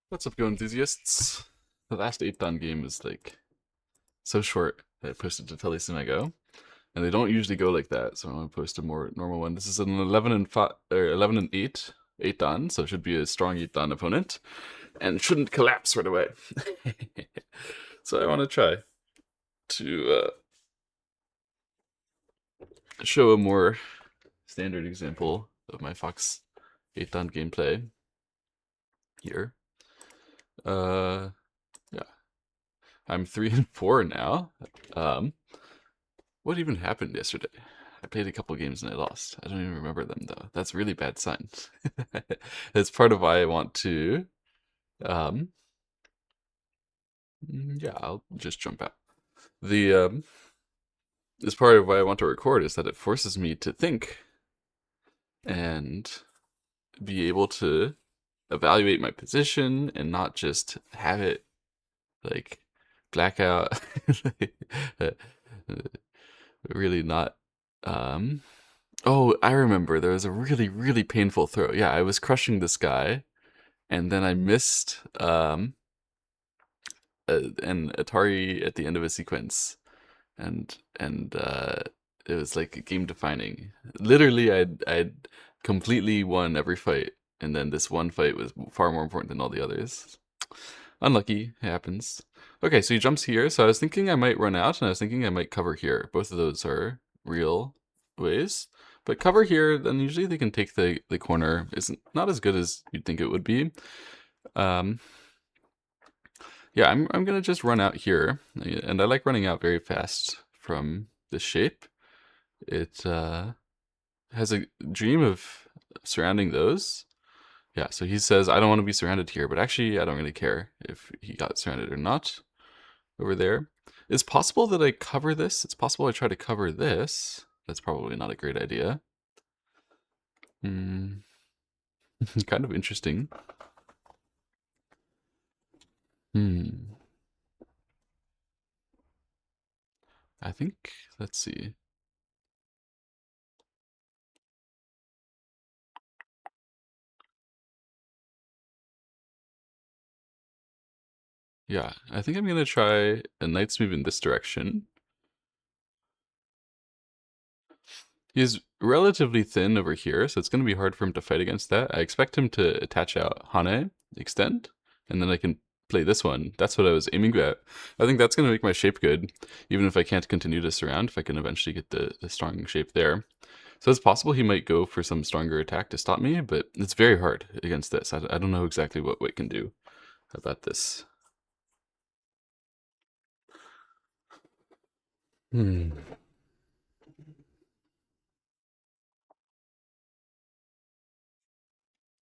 What's up, Go enthusiasts? The last 8 Dan game is like so short that I posted to Telesima Go, and they don't usually go like that, so I want to post a more normal one. This is an 11 and 5 or 11 and 8 Dan, so it should be a strong 8 Dan opponent, and shouldn't collapse right away. So I want to try to show a more standard example of my Fox 8 Dan gameplay here. Yeah. I'm 3 and 4 now. What even happened yesterday? I played a couple games and I lost. I don't even remember them though. That's a really bad sign. That's part of why I want to. Um, yeah, I'll just jump out. The This part of why I want to record is that it forces me to think and be able to evaluate my position and not just have it like blackout. Really not. Oh, I remember. There was a really, really painful throw. Yeah, I was crushing this guy, and then I missed an Atari at the end of a sequence, and it was like game defining. Literally, I'd completely won every fight, and then this one fight was far more important than all the others. Unlucky, it happens. Okay, so he jumps here. So I was thinking I might run out, and I was thinking I might cover here. Both of those are real ways. But cover here, then usually they can take the corner. It's not as good as you'd think it would be. Um, yeah, I'm gonna just run out here, and I like running out very fast from this shape. It has a dream of surrounding those. Yeah, so he says, I don't want to be surrounded here, but actually I don't really care if he got surrounded or not over there. It's possible that I cover this. It's possible I try to cover this. That's probably not a great idea. Hmm. Kind of interesting. Hmm. I think, let's see. Yeah, I think I'm going to try a knight's move in this direction. He's relatively thin over here, so it's going to be hard for him to fight against that. I expect him to attach out Hane, extend, and then I can play this one. That's what I was aiming at. I think that's going to make my shape good, even if I can't continue to surround, if I can eventually get the strong shape there. So it's possible he might go for some stronger attack to stop me, but it's very hard against this. I don't know exactly what White can do about this. Hmm.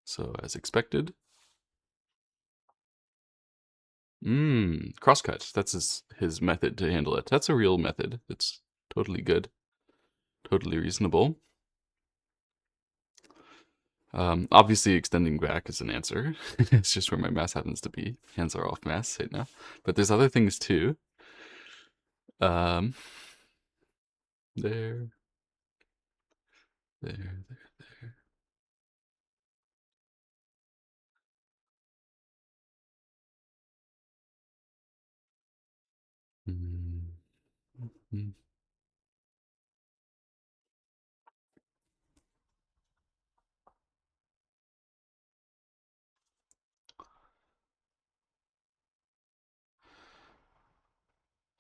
So as expected. Crosscut. That's his method to handle it. That's a real method. It's totally good. Totally reasonable. Obviously, extending back is an answer. It's just where my mass happens to be. Hands are off mass right now. But there's other things too. Um, there, there. Mm, mm.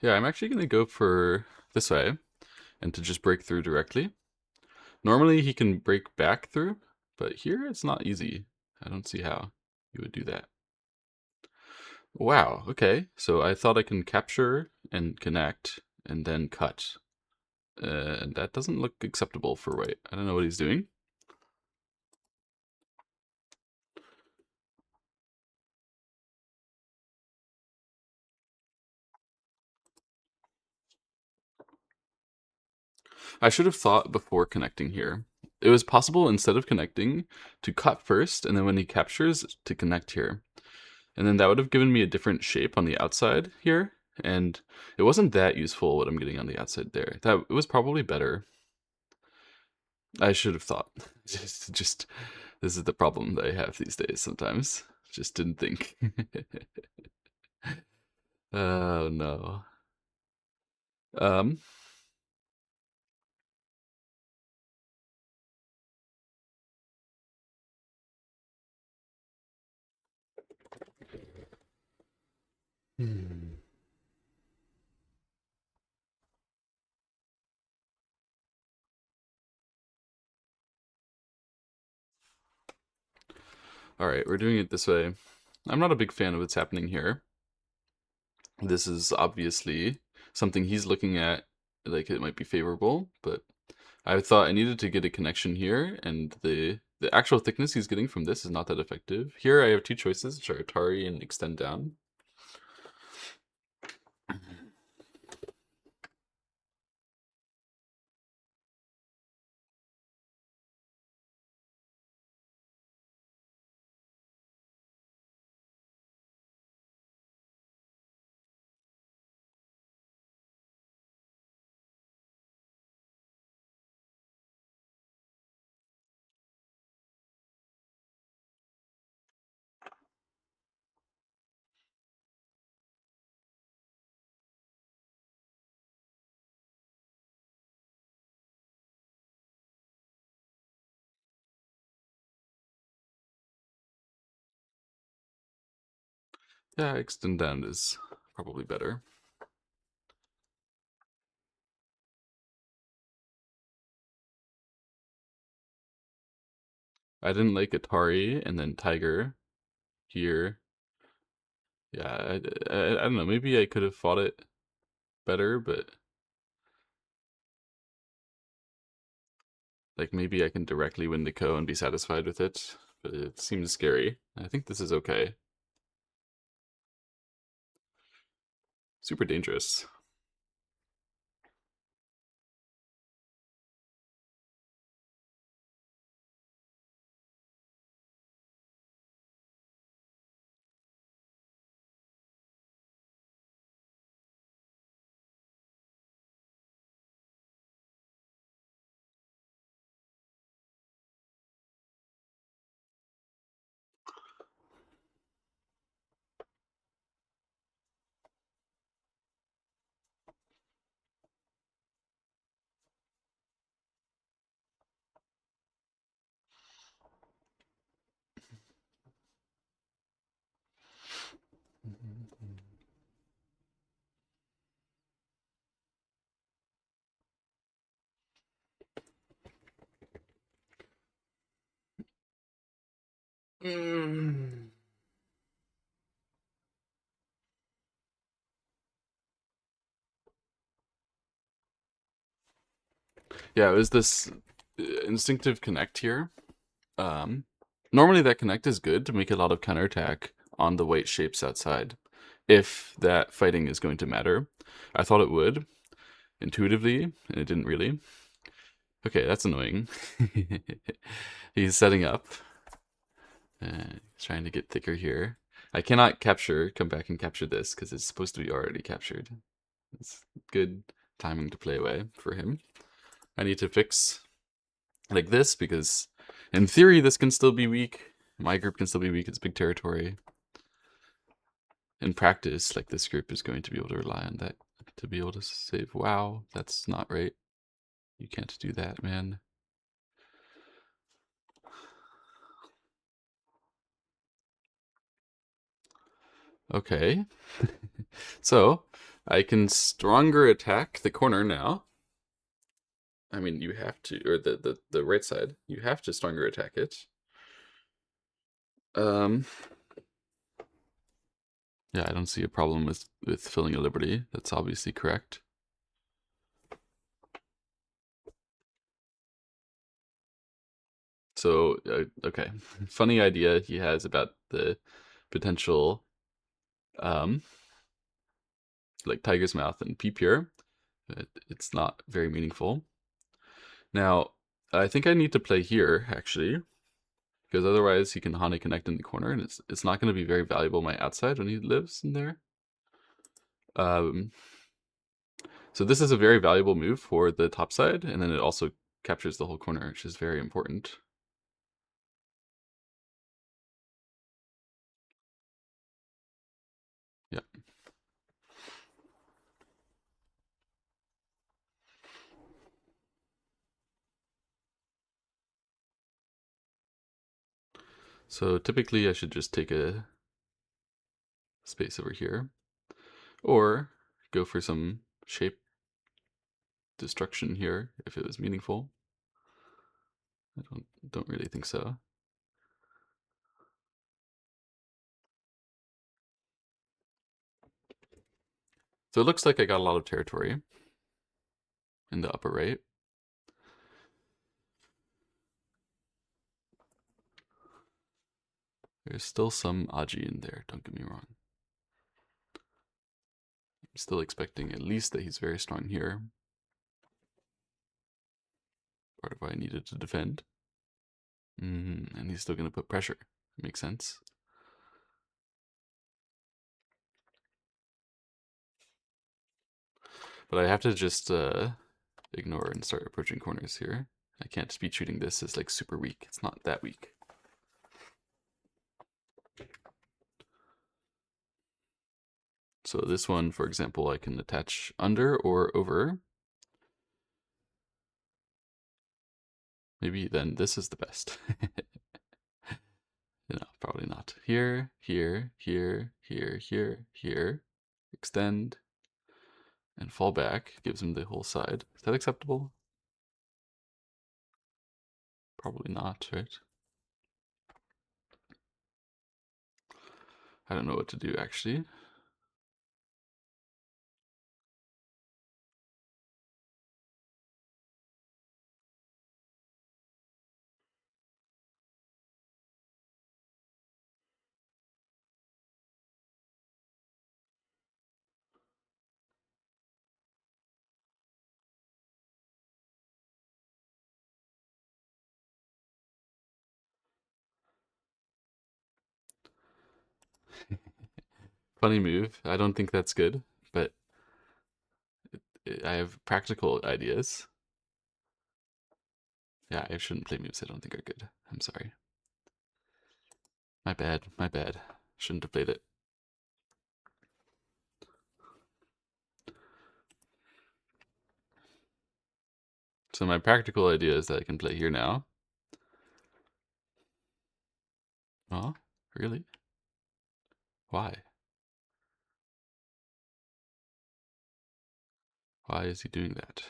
Yeah, I'm actually going to go for this way and to just break through directly. Normally he can break back through, but here it's not easy. I don't see how you would do that. Wow, okay. So I thought I can capture and connect and then cut. And that doesn't look acceptable for White. I don't know what he's doing. I should have thought before connecting here. It was possible instead of connecting to cut first and then when he captures to connect here. And then that would have given me a different shape on the outside here. And it wasn't that useful what I'm getting on the outside there. That it was probably better. I should have thought. Just this is the problem that I have these days sometimes. Just didn't think. Oh no. Um. Hmm. All right, we're doing it this way. I'm not a big fan of what's happening here. This is obviously something he's looking at, like it might be favorable, but I thought I needed to get a connection here, and the actual thickness he's getting from this is not that effective. Here I have two choices, which are Atari and Extend Down. Yeah, Extend Down is probably better. I didn't like Atari and then Tiger here. Yeah, I don't know. Maybe I could have fought it better, but like maybe I can directly win the Ko and be satisfied with it. But it seems scary. I think this is okay. Super dangerous. Mm. Yeah, it was this instinctive connect here. Um, Normally that connect is good to make a lot of counterattack on the white shapes outside, if that fighting is going to matter. I thought it would, intuitively, and it didn't really. Okay, that's annoying. He's setting up. He's trying to get thicker here. I cannot come back and capture this, because it's supposed to be already captured. It's good timing to play away for him. I need to fix like this, because in theory this can still be weak. My group can still be weak. It's big territory. In practice, like this group is going to be able to rely on that to be able to save. Wow, that's not right. You can't do that, man. Okay. So I can stronger attack the corner now. I mean, you have to, or the right side. You have to stronger attack it. Um, yeah, I don't see a problem with filling a liberty. That's obviously correct. So, okay, funny idea he has about the potential, um, like Tiger's Mouth and Pea Pure. It's not very meaningful. Now, I think I need to play here actually, because otherwise he can Hane Connect in the corner, and it's not going to be very valuable on my outside when he lives in there. Um, so this is a very valuable move for the top side, and then it also captures the whole corner, which is very important. So typically I should just take a space over here, or go for some shape destruction here if it was meaningful. I don't really think so. So it looks like I got a lot of territory in the upper right. There's still some Aji in there, don't get me wrong. I'm still expecting at least that he's very strong here. Part of why I needed to defend. And he's still going to put pressure. Makes sense. But I have to just ignore and start approaching corners here. I can't just be treating this as like super weak. It's not that weak. So this one, for example, I can attach under or over. Maybe then this is the best. No, probably not. Here, here, here, here, here, here. Extend and fall back. Gives him the whole side. Is that acceptable? Probably not, right? I don't know what to do actually. Funny move. I don't think that's good, but I have practical ideas. Yeah, I shouldn't play moves I don't think are good. I'm sorry. My bad, my bad. Shouldn't have played it. So my practical idea is that I can play here now. Oh, really? Why? Why is he doing that?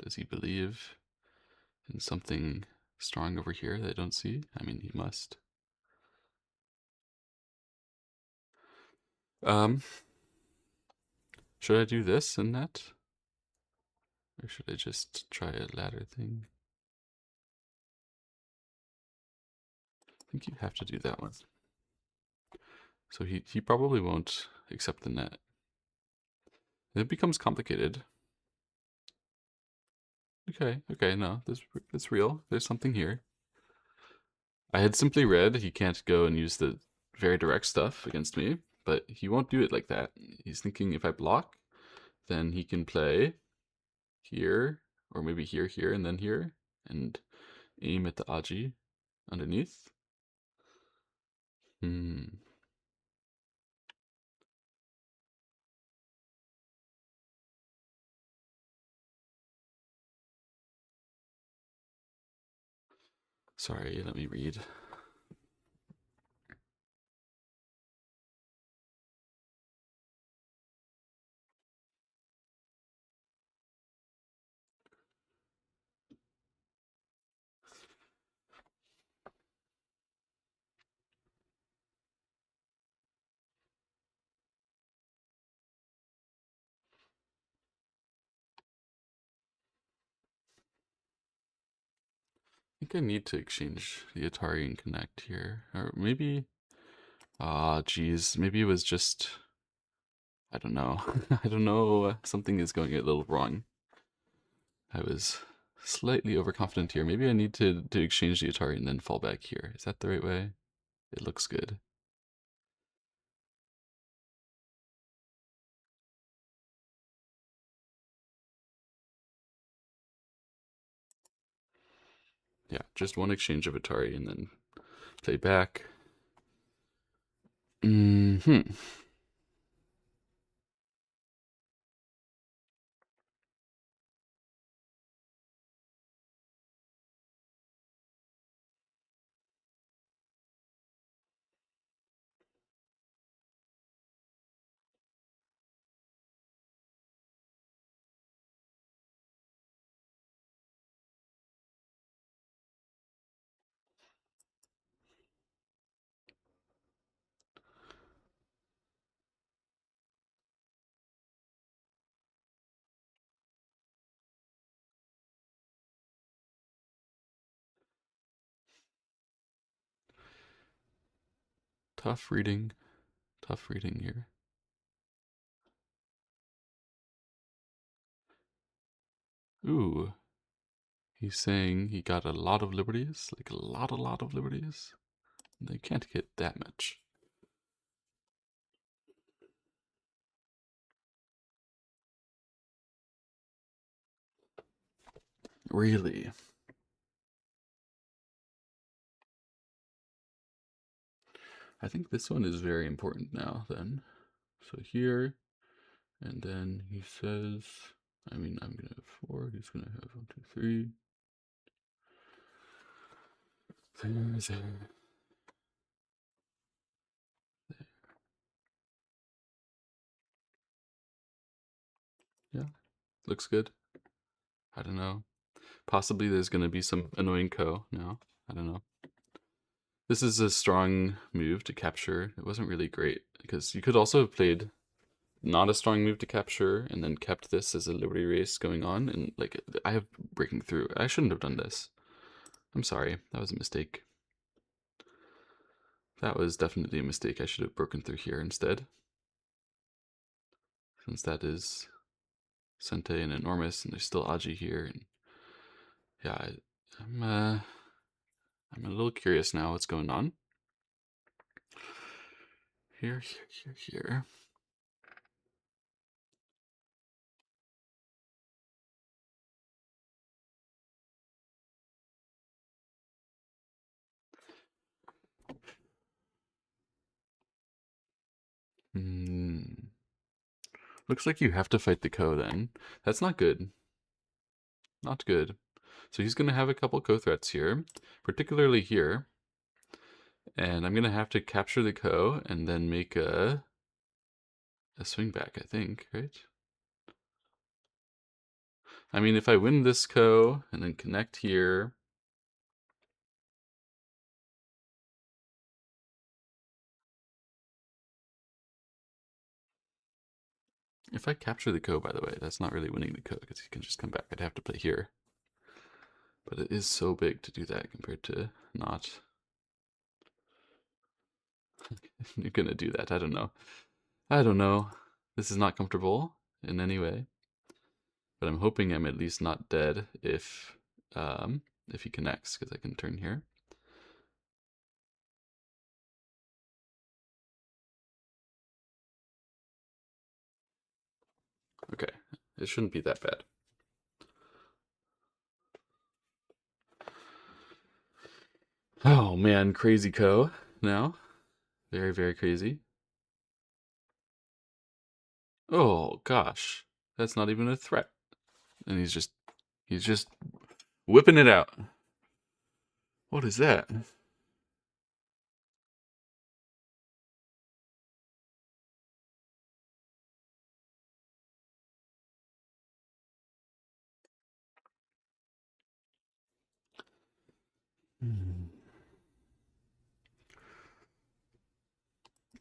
Does he believe in something strong over here that I don't see? I mean, he must. Um, should I do this and that? Or should I just try a ladder thing? I think you have to do that one. So he probably won't accept the net. It becomes complicated. Okay, no, that's real. There's something here. I had simply read he can't go and use the very direct stuff against me, but he won't do it like that. He's thinking if I block, then he can play here, or maybe here, here, and then here, and aim at the Aji underneath. Hmm. Sorry, let me read. I think I need to exchange the Atari and connect here. Or maybe, geez, maybe it was just, I don't know. I don't know, something is going a little wrong. I was slightly overconfident here. Maybe I need to exchange the Atari and then fall back here. Is that the right way? It looks good. Yeah, just one exchange of Atari and then play back. Hmm. Tough reading. Tough reading here. Ooh. He's saying he got a lot of liberties, like a lot of liberties. They can't get that much. Really? I think this one is very important now then. So here, and then he says, I mean, I'm gonna have 4, he's gonna have 1, 2, 3. There. Yeah, looks good. I don't know. Possibly there's gonna be some annoying co now. I don't know. This is a strong move to capture. It wasn't really great, because you could also have played not a strong move to capture and then kept this as a liberty race going on, and like I have breaking through. I shouldn't have done this. I'm sorry. That was a mistake. That was definitely a mistake. I should have broken through here instead. Since that is Sente and Enormous, and there's still Aji here, and yeah, I'm a little curious now what's going on. Here. Looks like you have to fight the Co then. That's not good. Not good. So he's going to have a couple co-threats here, particularly here. And I'm going to have to capture the Co and then make a swing back, I think, right? I mean, if I win this Co and then connect here. If I capture the Co, by the way, that's not really winning the Co because he can just come back. I'd have to play here. But it is so big to do that compared to not. You're going to do that. I don't know. I don't know. This is not comfortable in any way. But I'm hoping I'm at least not dead if he connects, because I can turn here. Okay, it shouldn't be that bad. Oh man, crazy Co now. Very, very crazy. Oh gosh, that's not even a threat. And he's just whipping it out. What is that?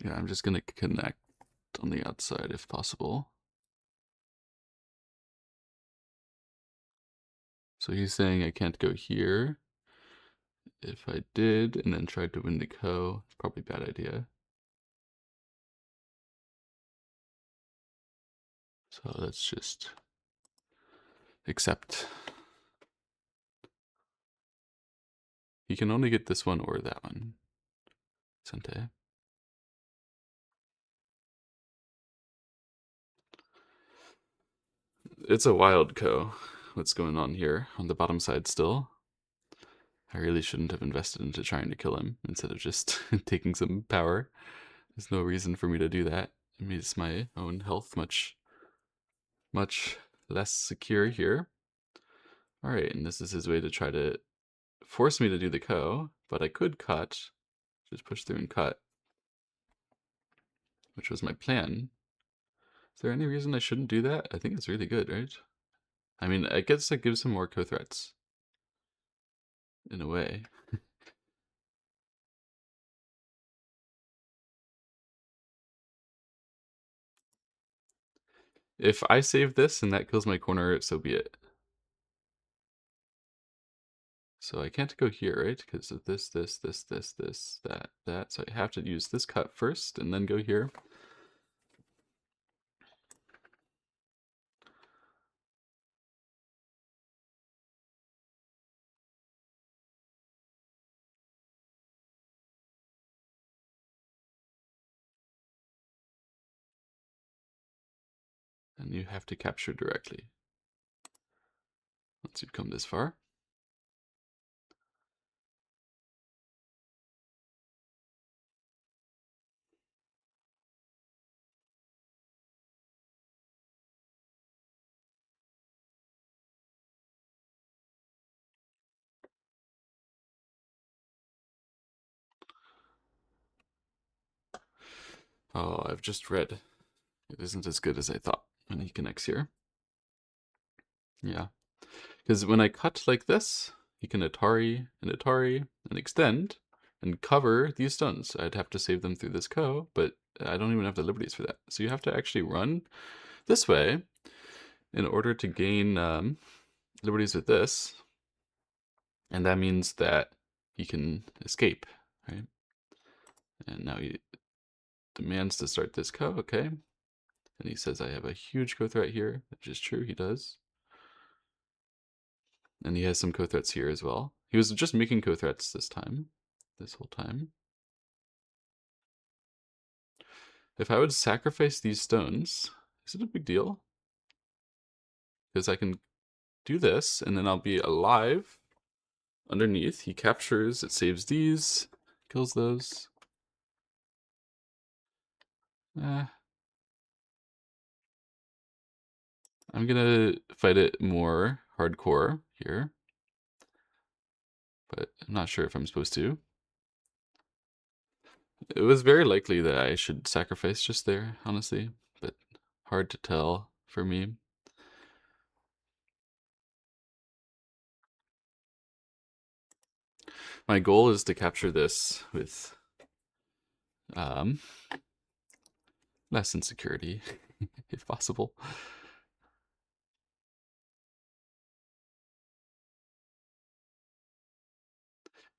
Yeah, I'm just gonna connect on the outside if possible. So he's saying I can't go here. If I did and then tried to win the Co, it's probably a bad idea. So let's just accept. He can only get this one or that one. Sente. It's a wild Co. What's going on here on the bottom side still? I really shouldn't have invested into trying to kill him instead of just taking some power. There's no reason for me to do that. It makes my own health much less secure here. Alright, and this is his way to try to force me to do the Co, but I could cut. Just push through and cut. Which was my plan. Is there any reason I shouldn't do that? I think it's really good, right? I mean, I guess it gives him more co-threats. In a way. If I save this and that kills my corner, so be it. So I can't go here, right? Because of this, that. So I have to use this cut first and then go here. And you have to capture directly. Once you've come this far. Oh, I've just read. It isn't as good as I thought when he connects here. Yeah. Because when I cut like this, he can Atari and extend and cover these stones. I'd have to save them through this ko, but I don't even have the liberties for that. So you have to actually run this way in order to gain liberties with this. And that means that he can escape, right? And now he demands to start this ko, okay? And he says I have a huge ko threat here, which is true, he does. And he has some ko threats here as well. He was just making ko threats this whole time. If I would sacrifice these stones, is it a big deal? Because I can do this, and then I'll be alive underneath. He captures, it saves these, kills those. I'm gonna fight it more hardcore here, but I'm not sure if I'm supposed to. It was very likely that I should sacrifice just there, honestly, but hard to tell for me. My goal is to capture this with less insecurity, if possible.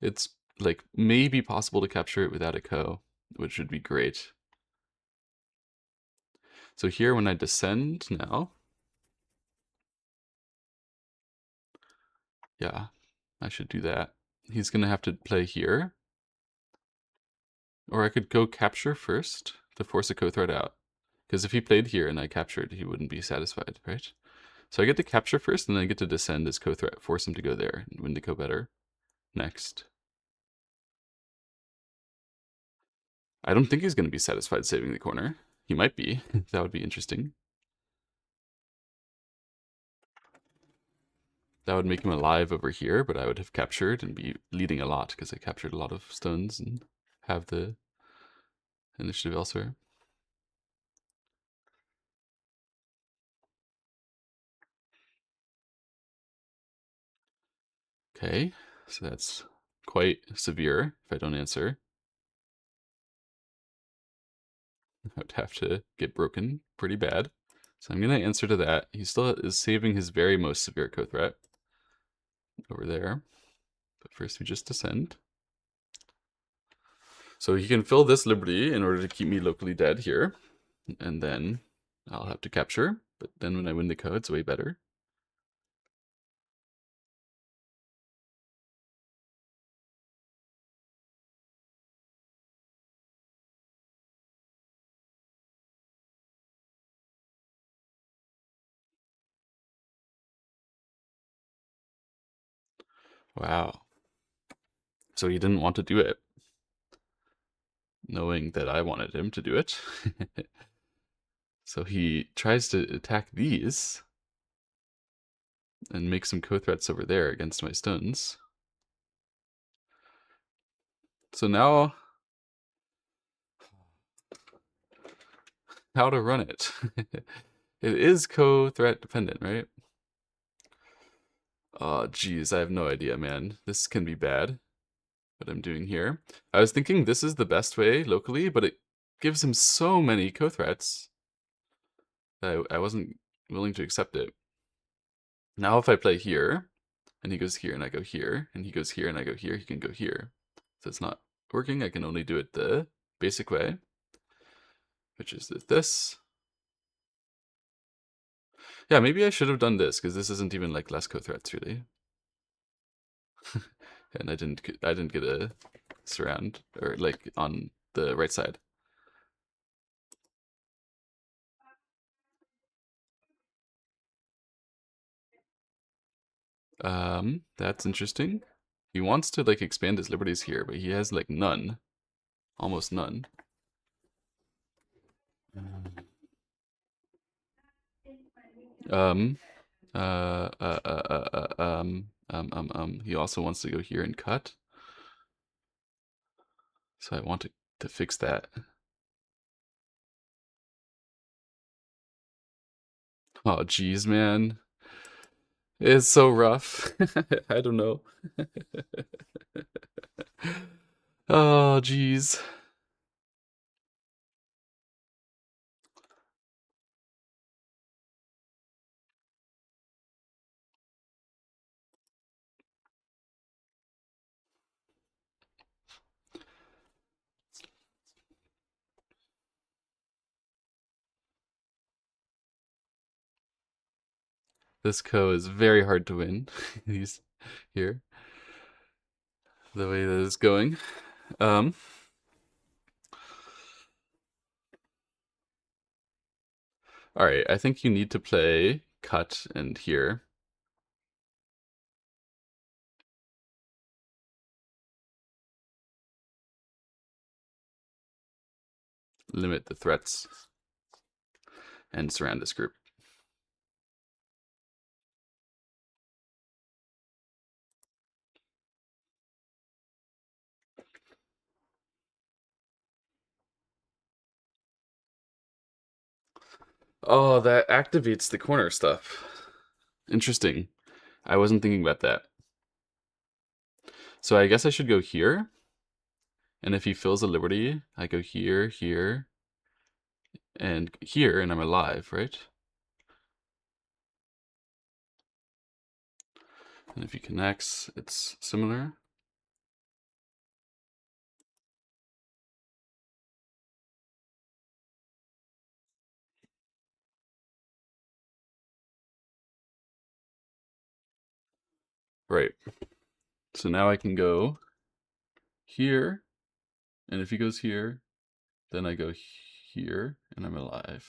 It's like maybe possible to capture it without a ko, which would be great. So here when I descend now, yeah, I should do that. He's gonna have to play here. Or I could go capture first to force a ko threat out. Because if he played here and I captured, he wouldn't be satisfied, right? So I get to capture first and then I get to descend as ko threat, force him to go there and win the ko better next. I don't think he's going to be satisfied saving the corner. He might be. That would be interesting. That would make him alive over here, but I would have captured and be leading a lot because I captured a lot of stones and have the initiative elsewhere. Okay, so that's quite severe if I don't answer. I would have to get broken pretty bad. So I'm going to answer to that. He still is saving his very most severe ko threat over there. But first we just descend. So he can fill this liberty in order to keep me locally dead here. And then I'll have to capture. But then when I win the ko, it's way better. Wow. So he didn't want to do it, knowing that I wanted him to do it. So he tries to attack these and make some ko threats over there against my stones. So now, how to run it? It is ko threat dependent, right? Oh, geez, I have no idea, man. This can be bad, what I'm doing here. I was thinking this is the best way locally, but it gives him so many ko threats that I wasn't willing to accept it. Now if I play here, and he goes here, and I go here, and he goes here, and I go here, he can go here. So it's not working. I can only do it the basic way, which is this. Yeah, maybe I should have done this, because this isn't even like less co-threats, really. And I didn't get a surround, or like on the right side. That's interesting. He wants to like expand his liberties here, but he has like none. Almost none. He also wants to go here and cut. So I want to fix that. Oh, geez, man. It's so rough. I don't know. Oh, geez. This co is very hard to win. He's here. The way that it's going. Alright, I think you need to play cut and here. Limit the threats and surround this group. Oh, that activates the corner stuff. Interesting. I wasn't thinking about that. So I guess I should go here. And if he fills a liberty, I go here, here, and here, and I'm alive, right? And if he connects, it's similar. Right. So now I can go here, and if he goes here, then I go here, and I'm alive.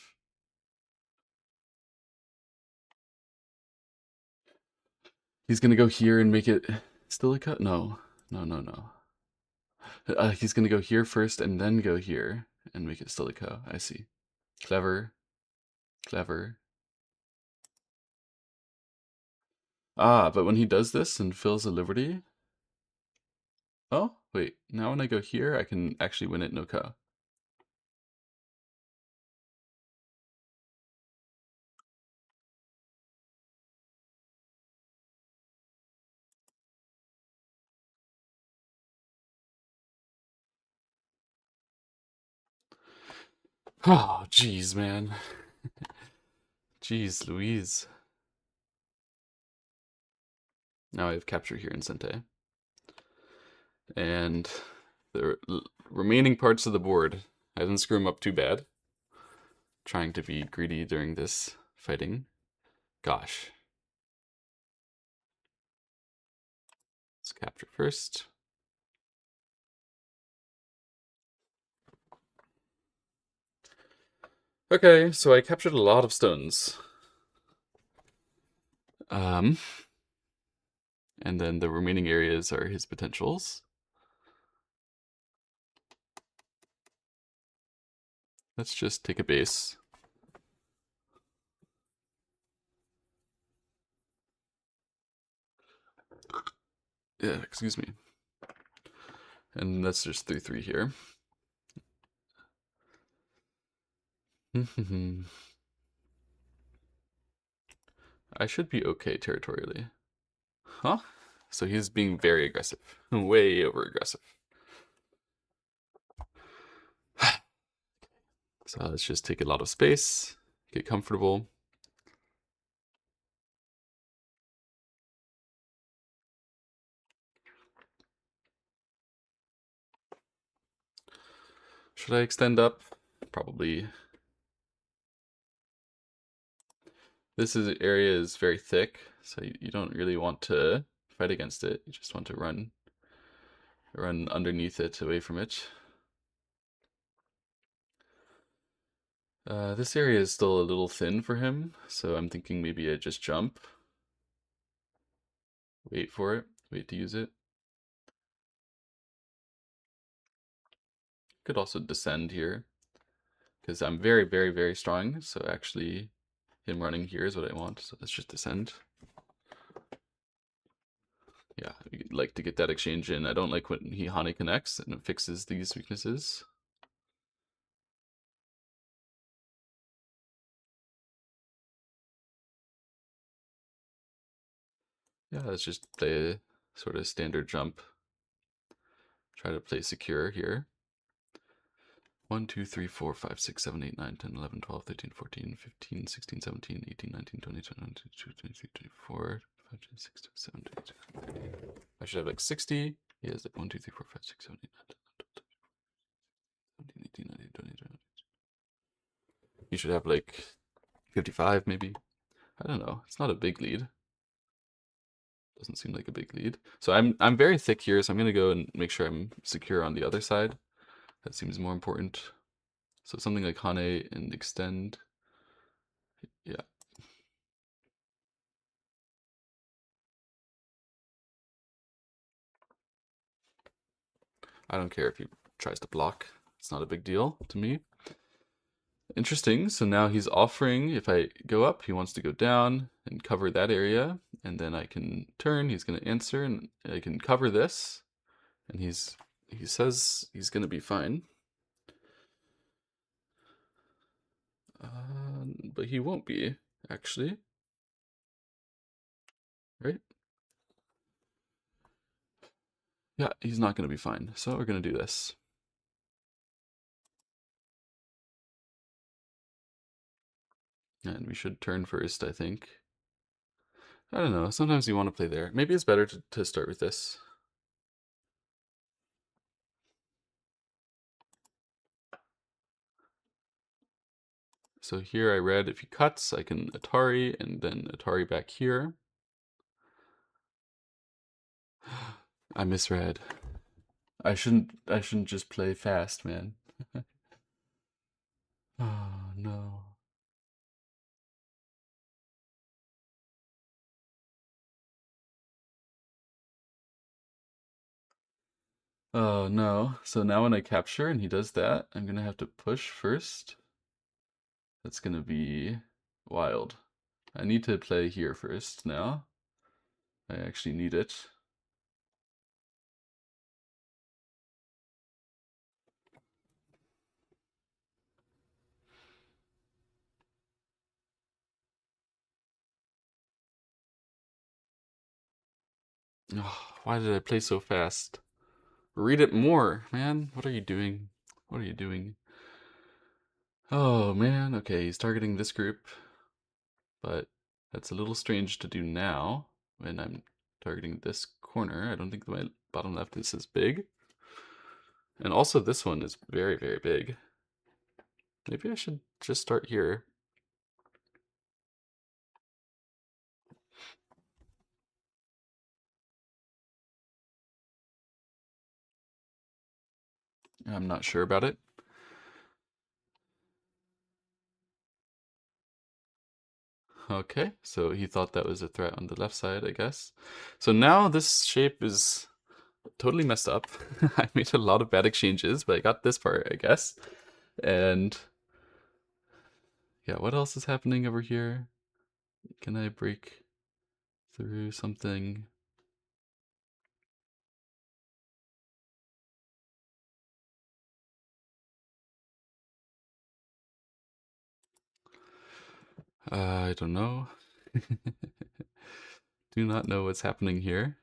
He's gonna go here and make it still a cut? No. No. He's gonna go here first and then go here and make it still a co. I see. Clever. Clever. Ah, but when he does this and fills a liberty... Oh, wait. Now when I go here, I can actually win it no co. Oh, jeez, man. Jeez Louise. Now I have capture here in Sente. And the remaining parts of the board, I didn't screw them up too bad. Trying to be greedy during this fighting. Gosh. Let's capture first. Okay, so I captured a lot of stones. And then the remaining areas are his potentials. Let's just take a base. Yeah, excuse me. And that's just 3/3 here. I should be okay territorially. Huh? So he's being very aggressive. Way over aggressive. So let's just take a lot of space, get comfortable. Should I extend up? Probably. This area is very thick, so you don't really want to fight against it. You just want to run underneath it, away from it. This area is still a little thin for him, so I'm thinking maybe I just jump. Wait for it. Wait to use it. Could also descend here, because I'm very, very, very strong, so actually him running here is what I want, so let's just descend. Yeah, I'd like to get that exchange in. I don't like when he Hane connects and it fixes these weaknesses. Yeah, let's just play a sort of standard jump. Try to play secure here. 1, 2, 3, 4, 5, 6, 7, 8, 9, 10, 11, 12, 13, 14, 15, 16, 17, 18, 19, 20, 21, 22, 23, 24, 25, 26, 27, 28, 29. I should have like 60. He has like 1, 2, 3, 4, 5, 6, 7, 8, 9, 10, 11, 12, 13, 14, 15, 16, 17, 18, 19, 20, 21. He should have like 55 maybe. I don't know. It's not a big lead. Doesn't seem like a big lead. So I'm very thick here, so I'm gonna go and make sure I'm secure on the other side. That seems more important. So something like Hane and extend. Yeah. I don't care if he tries to block. It's not a big deal to me. Interesting. So now he's offering, if I go up, he wants to go down and cover that area. And then I can turn, he's going to answer, and I can cover this. And he says he's going to be fine. But he won't be, actually. Right? Yeah, he's not going to be fine. So we're going to do this. And we should turn first, I think. I don't know. Sometimes you want to play there. Maybe it's better to start with this. So here I read if he cuts, I can Atari and then Atari back here. I misread. I shouldn't just play fast, man. Oh no. Oh no. So now when I capture and he does that, I'm gonna have to push first. That's gonna be wild. I need to play here first now. I actually need it. Oh, why did I play so fast? Read it more, man. What are you doing? What are you doing? Oh man, okay, he's targeting this group, but that's a little strange to do now when I'm targeting this corner. I don't think my bottom left is as big. And also this one is very, very big. Maybe I should just start here. I'm not sure about it. Okay, so he thought that was a threat on the left side, I guess. So now this shape is totally messed up. I made a lot of bad exchanges, but I got this part, I guess. And yeah, what else is happening over here? Can I break through something? I don't know. Do not know what's happening here.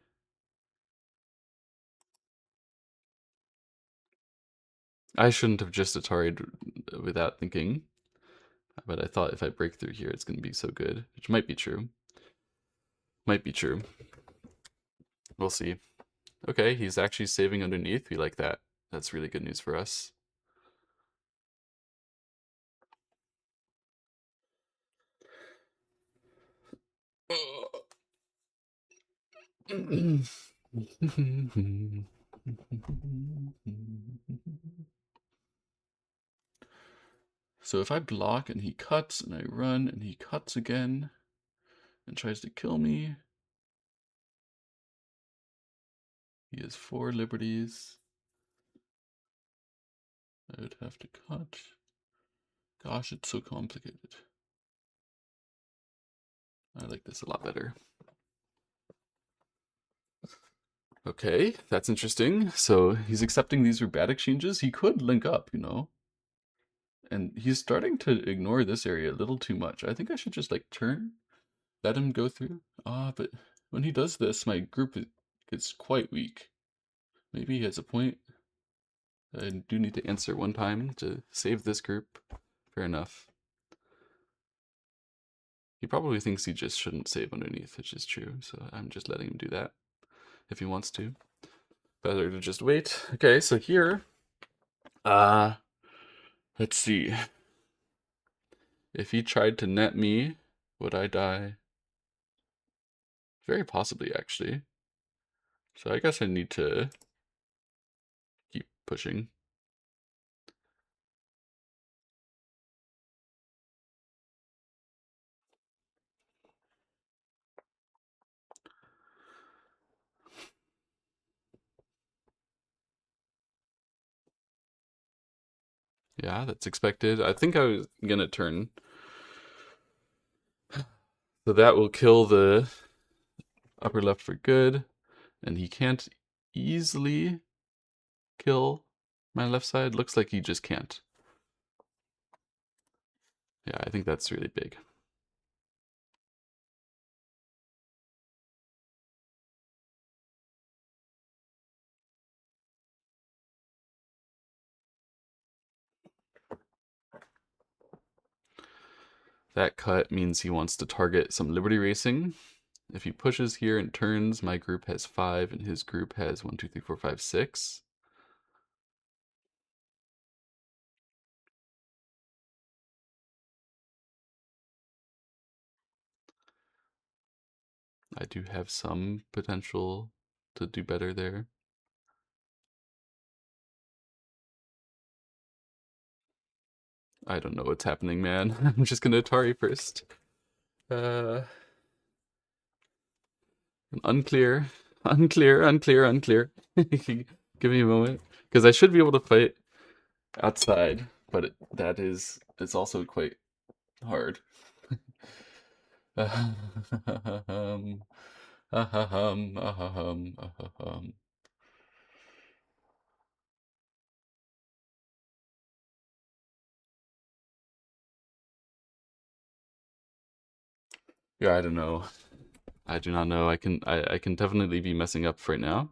I shouldn't have just Atari'd without thinking, but I thought if I break through here, it's going to be so good, which might be true. Might be true. We'll see. Okay, he's actually saving underneath. We like that. That's really good news for us. So if I block and he cuts and I run and he cuts again and tries to kill me, he has 4 liberties. I would have to cut. Gosh, it's so complicated. I like this a lot better. Okay, that's interesting. So he's accepting these were bad exchanges. He could link up, you know? And he's starting to ignore this area a little too much. I think I should just like turn, let him go through. But when he does this, my group gets quite weak. Maybe he has a point. I do need to answer one time to save this group. Fair enough. He probably thinks he just shouldn't save underneath, which is true. So I'm just letting him do that if he wants to. Better to just wait. Okay, so here, let's see. If he tried to net me, would I die? Very possibly, actually. So I guess I need to keep pushing. Yeah, that's expected. I think I was gonna turn. So that will kill the upper left for good. And he can't easily kill my left side. Looks like he just can't. Yeah, I think that's really big. That cut means he wants to target some Liberty Racing. If he pushes here and turns, my group has 5 and his group has 1, 2, 3, 4, 5, 6. I do have some potential to do better there. I don't know what's happening, man. I'm just gonna Atari first. Uh, unclear, unclear. Give me a moment, because I should be able to fight outside, but it's also quite hard. Ahem, ahem, ahem, ahem. Yeah, I don't know. I do not know. I can definitely be messing up right now.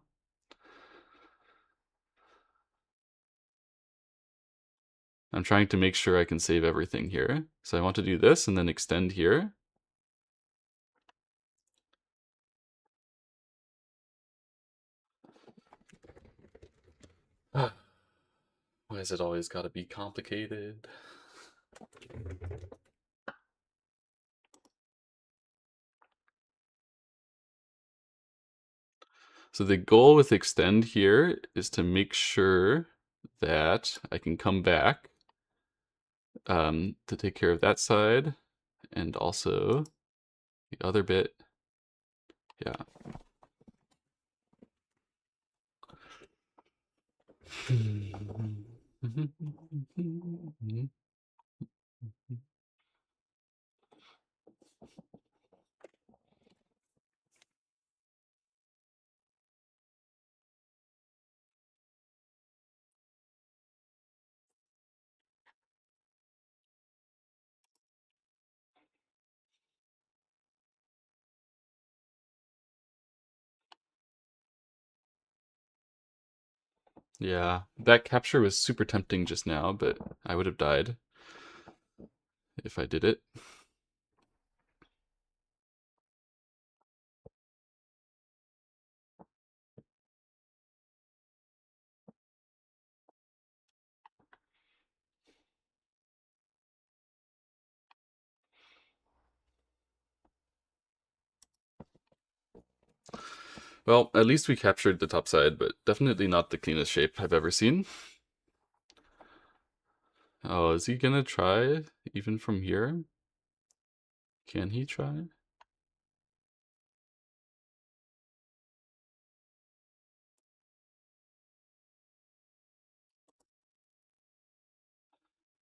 I'm trying to make sure I can save everything here. So I want to do this and then extend here. Why has it always got to be complicated? So the goal with extend here is to make sure that I can come back to take care of that side and also the other bit. Yeah. Yeah, that capture was super tempting just now, but I would have died if I did it. Well, at least we captured the top side, but definitely not the cleanest shape I've ever seen. Oh, is he gonna try even from here? Can he try?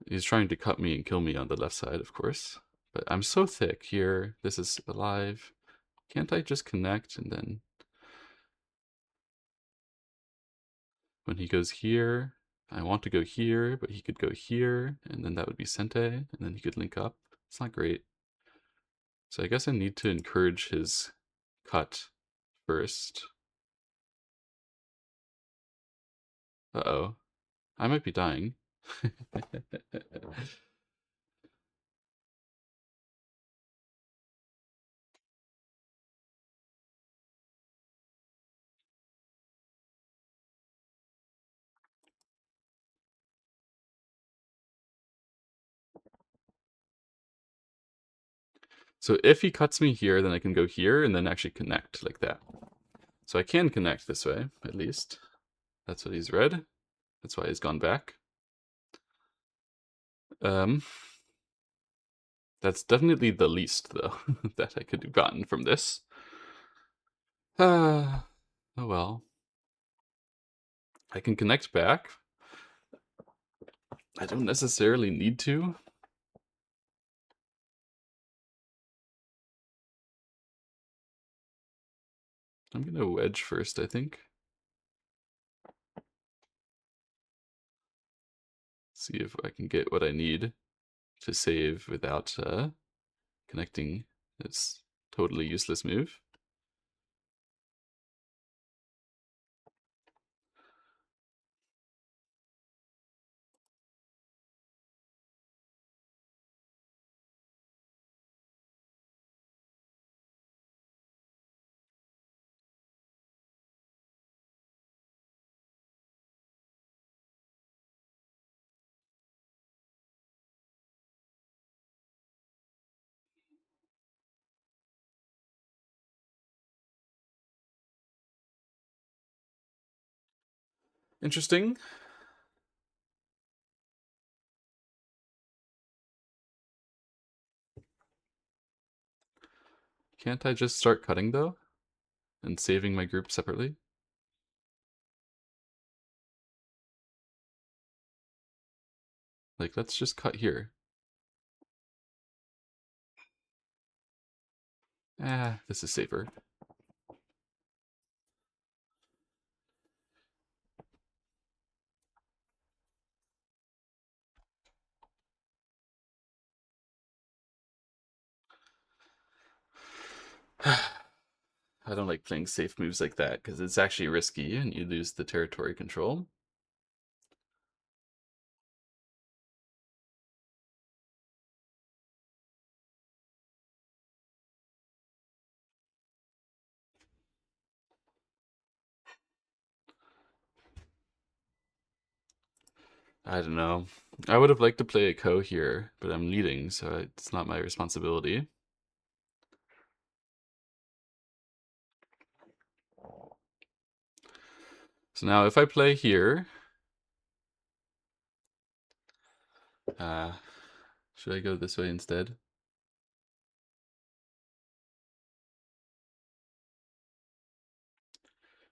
He's trying to cut me and kill me on the left side, of course. But I'm so thick here. This is alive. Can't I just connect and then... When he goes here, I want to go here, but he could go here, and then that would be Sente, and then he could link up. It's not great. So I guess I need to encourage his cut first. Uh-oh. I might be dying. So if he cuts me here, then I can go here and then actually connect like that. So I can connect this way, at least. That's what he's read. That's why he's gone back. That's definitely the least, though, that I could have gotten from this. Oh well. I can connect back. I don't necessarily need to. I'm gonna wedge first, I think. See if I can get what I need to save without connecting this totally useless move. Interesting. Can't I just start cutting, though? And saving my group separately? Like, let's just cut here. Ah, this is safer. I don't like playing safe moves like that, because it's actually risky, and you lose the territory control. I don't know. I would have liked to play a Ko here, but I'm leading, so it's not my responsibility. So now if I play here... should I go this way instead?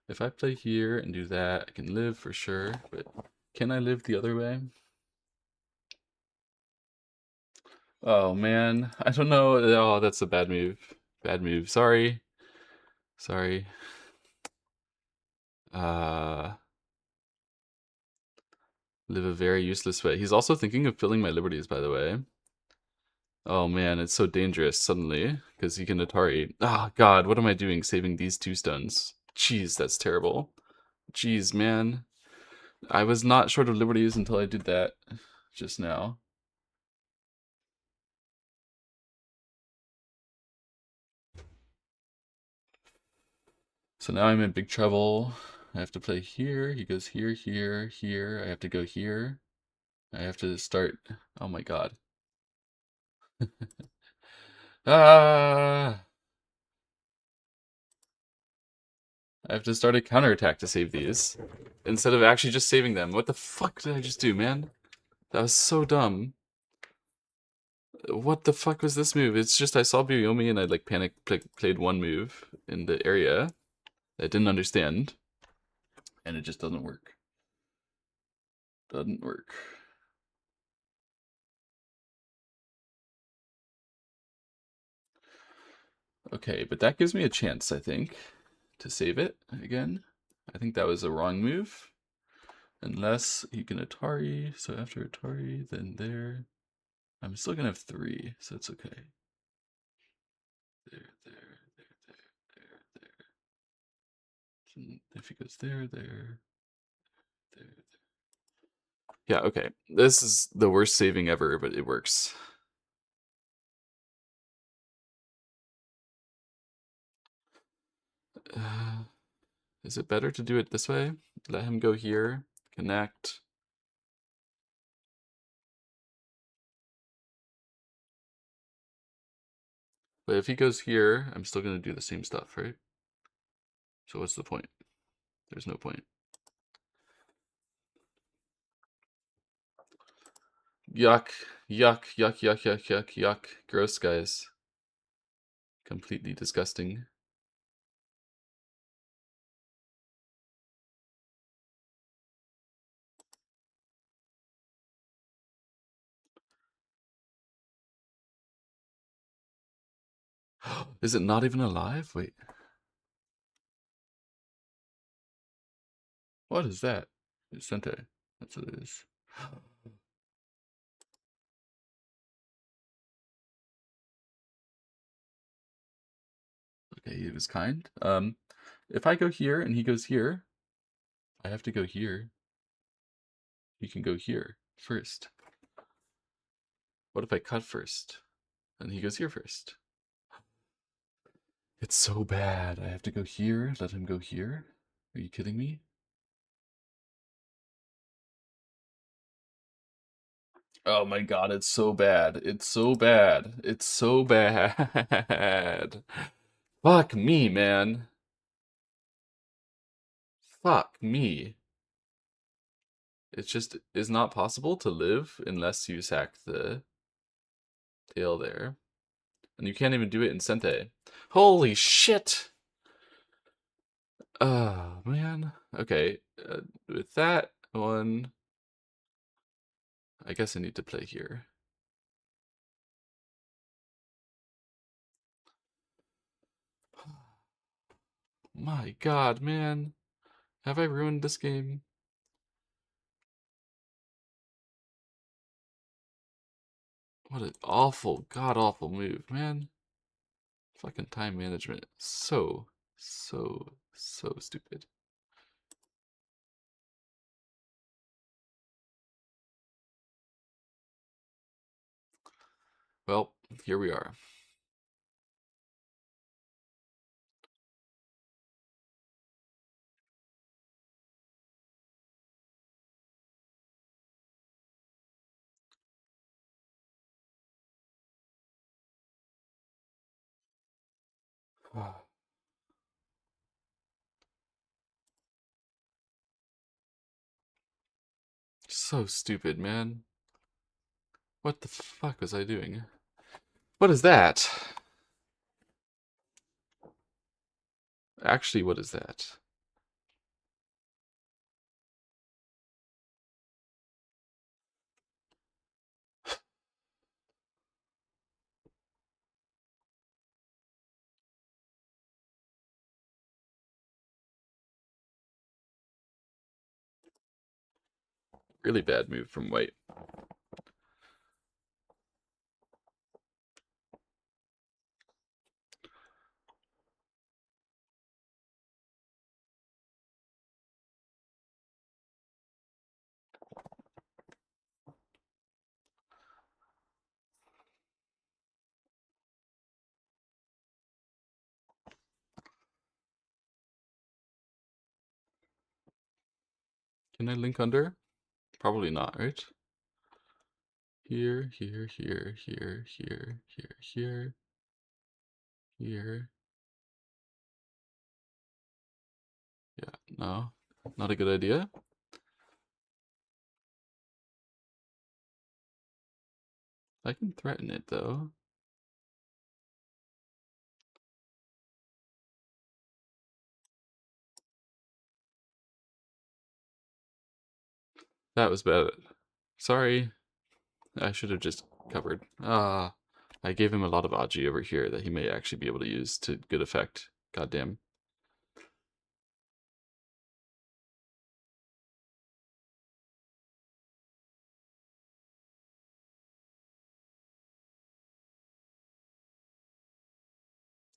If I play here and do that, I can live for sure, but can I live the other way? Oh man, I don't know. Oh, that's a bad move. Bad move. Sorry. Sorry. Live a very useless way. He's also thinking of filling my liberties, by the way. Oh man, it's so dangerous suddenly, because he can Atari. Oh god, what am I doing saving these two stuns? Jeez, that's terrible. Jeez, man. I was not short of liberties until I did that just now. So now I'm in big trouble. I have to play here. He goes here, here, here. I have to go here. I have to start. Oh my god. Ah! I have to start a counterattack to save these. Instead of actually just saving them. What the fuck did I just do, man? That was so dumb. What the fuck was this move? It's just I saw Byoyomi and I like played one move in the area that I didn't understand. And it just doesn't work. Doesn't work. Okay, but that gives me a chance, I think, to save it again. I think that was a wrong move. Unless he can Atari, so after Atari, then there. I'm still gonna have 3, so it's okay. There, there, there. And if he goes there, there. Yeah, okay. This is the worst saving ever, but it works. Is it better to do it this way? Let him go here, connect. But if he goes here, I'm still going to do the same stuff, right? So what's the point? There's no point. Yuck, yuck, yuck, yuck, yuck, yuck, yuck. Gross, guys. Completely disgusting. Is it not even alive? Wait. What is that? It's Sente. That's what it is. Okay, he was kind. If I go here and he goes here, I have to go here. He can go here first. What if I cut first? And he goes here first. It's so bad. I have to go here, let him go here. Are you kidding me? Oh my god, it's so bad. It's so bad. It's so bad. Fuck me, man. Fuck me. It just is not possible to live unless you sack the tail there. And you can't even do it in Sente. Holy shit! Oh, man. Okay, with that one, I guess I need to play here. My god, man. Have I ruined this game? What an awful, god-awful move, man. Fucking time management. So stupid. Well, here we are. So stupid, man. What the fuck was I doing? What is that? Actually, what is that? Really bad move from white. Can I link under? Probably not, right? Here, here, here, here, here, here, here, here. Yeah, no, not a good idea. I can threaten it though. That was bad. Sorry, I should have just covered. Ah, I gave him a lot of Aji over here that he may actually be able to use to good effect. Goddamn.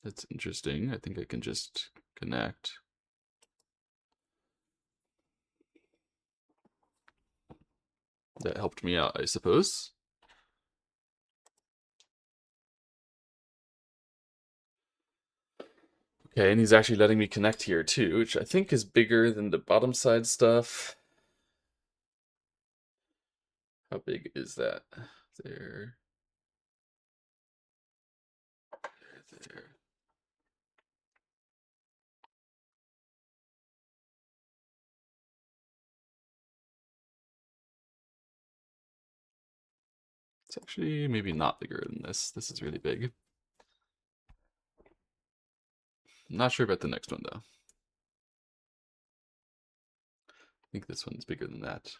That's interesting. I think I can just connect. That helped me out, I suppose. Okay, and he's actually letting me connect here too, which I think is bigger than the bottom side stuff. How big is that? There. There. It's actually maybe not bigger than this. This is really big. Not sure about the next one though. I think this one's bigger than that.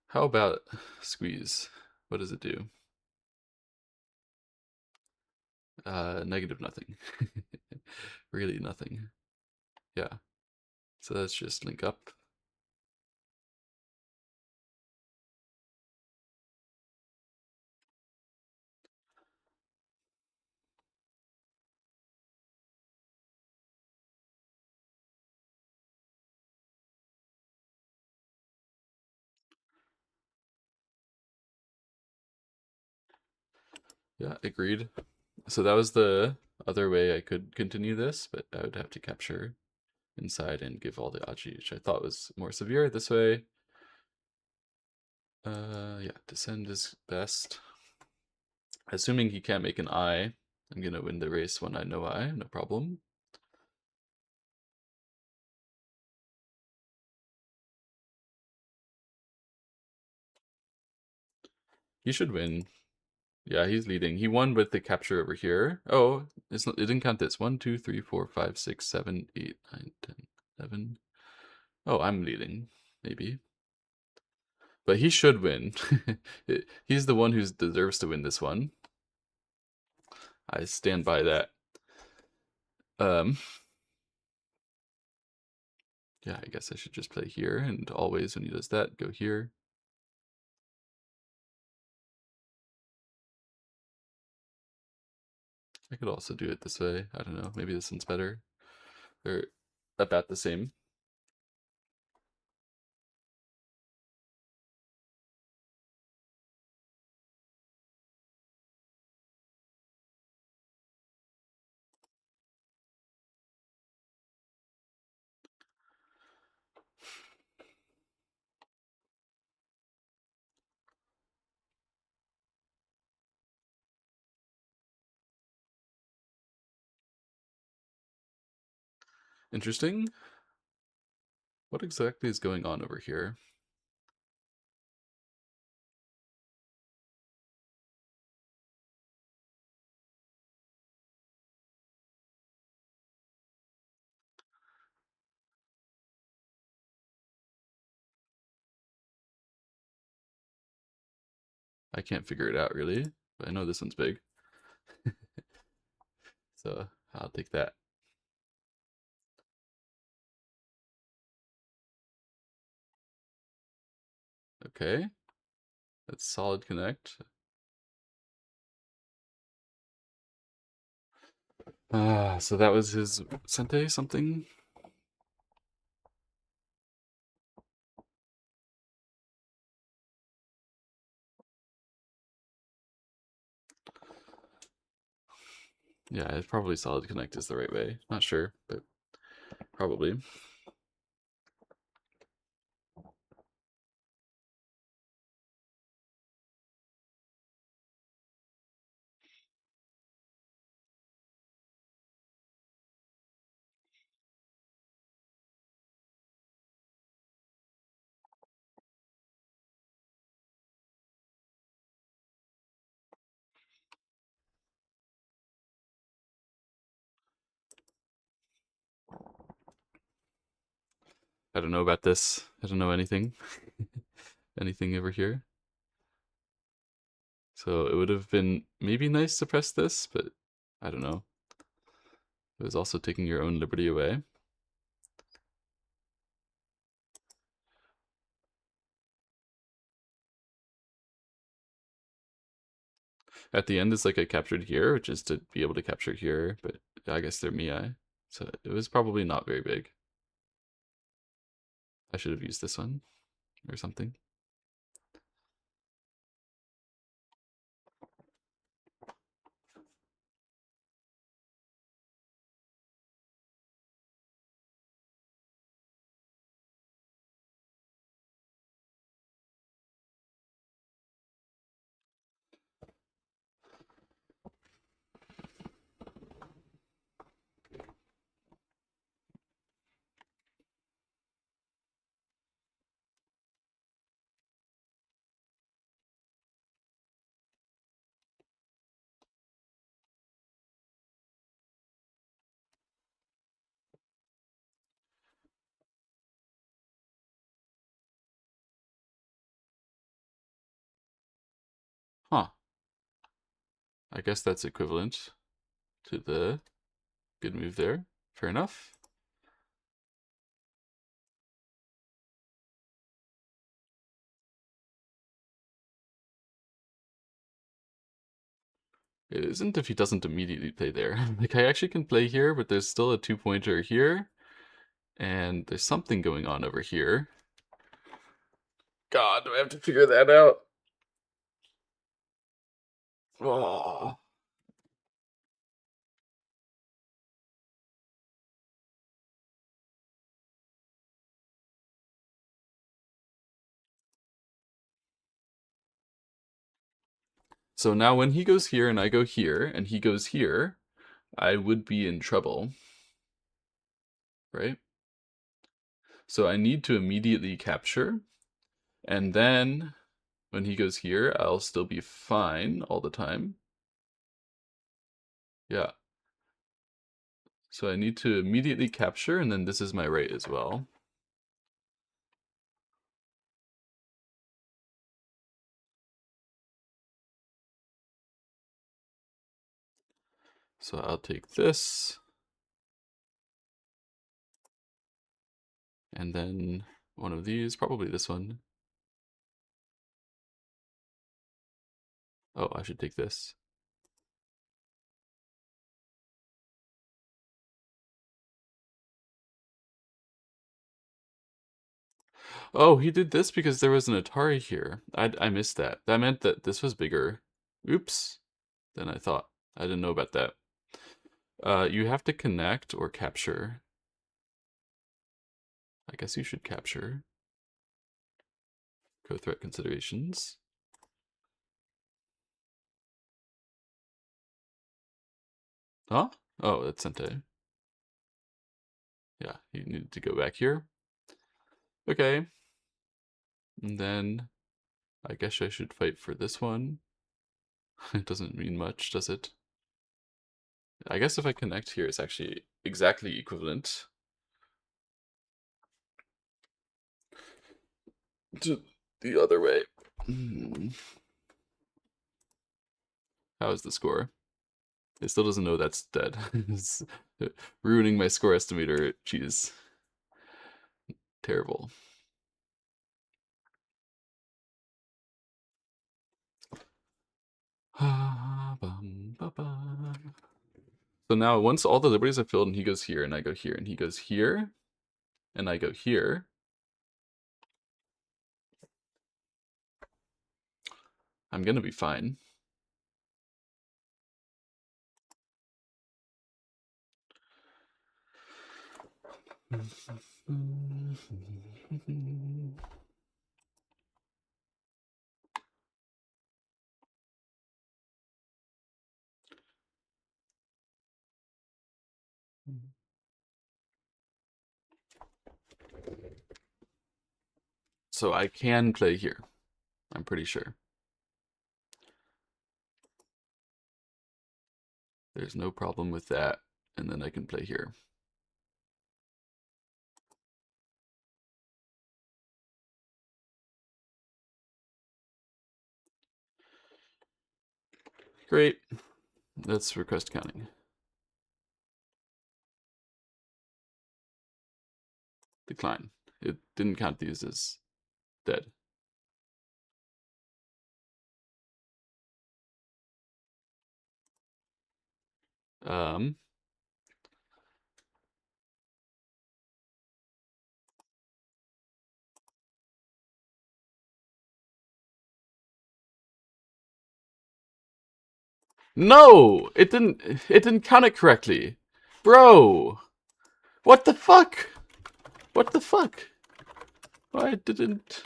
How about squeeze? What does it do? Negative nothing. Really nothing. Yeah. So let's just link up. Yeah, agreed. So that was the other way I could continue this, but I would have to capture inside and give all the Aji, which I thought was more severe this way. Yeah, descend is best. Assuming he can't make an eye, I'm gonna win the race when I know I, no problem. He should win. Yeah, he's leading. He won with the capture over here. Oh, it didn't count this. 1, 2, 3, 4, 5, 6, 7, 8, 9, 10, 11. Oh, I'm leading, maybe. But he should win. He's the one who deserves to win this one. I stand by that. Um, yeah, I guess I should just play here, and always when he does that, go here. I could also do it this way. I don't know. Maybe this one's better. They're about the same. Interesting. What exactly is going on over here? I can't figure it out really, but I know this one's big. So I'll take that. Okay. That's solid connect. So that was his Sente something? Yeah, it's probably solid connect is the right way. Not sure, but probably. I don't know about this. I don't know anything. Anything over here. So it would have been maybe nice to press this, but I don't know. It was also taking your own liberty away. At the end is like I captured here, which is to be able to capture here, but I guess they're Mii. So it was probably not very big. I should have used this one or something. Huh. I guess that's equivalent to the good move there. Fair enough. It isn't if he doesn't immediately play there. Like, I actually can play here, but there's still a 2-pointer here. And there's something going on over here. God, do I have to figure that out? Oh. So now when he goes here and I go here, and he goes here, I would be in trouble. Right? So I need to immediately capture. And then when he goes here, I'll still be fine all the time. Yeah. So I need to immediately capture, and then this is my right as well. So I'll take this. And then one of these, probably this one. Oh, I should take this. Oh, he did this because there was an Atari here. I missed that. That meant that this was bigger. Oops. Than I thought. I didn't know about that. You have to connect or capture. I guess you should capture. Co-threat considerations. Huh? Oh, that's Sente. Yeah, you need to go back here. Okay. And then I guess I should fight for this one. It doesn't mean much, does it? I guess if I connect here, it's actually exactly equivalent to the other way. How is the score? It still doesn't know that's dead. It's ruining my score estimator. Jeez. Terrible. So now once all the liberties are filled and he goes here and I go here and he goes here and I go here, I'm gonna be fine. So I can play here, I'm pretty sure. There's no problem with that, and then I can play here. Great. Let's request counting. Decline. It didn't count these as dead. Um, no! It didn't count it correctly. Bro! What the fuck? What the fuck? Why didn't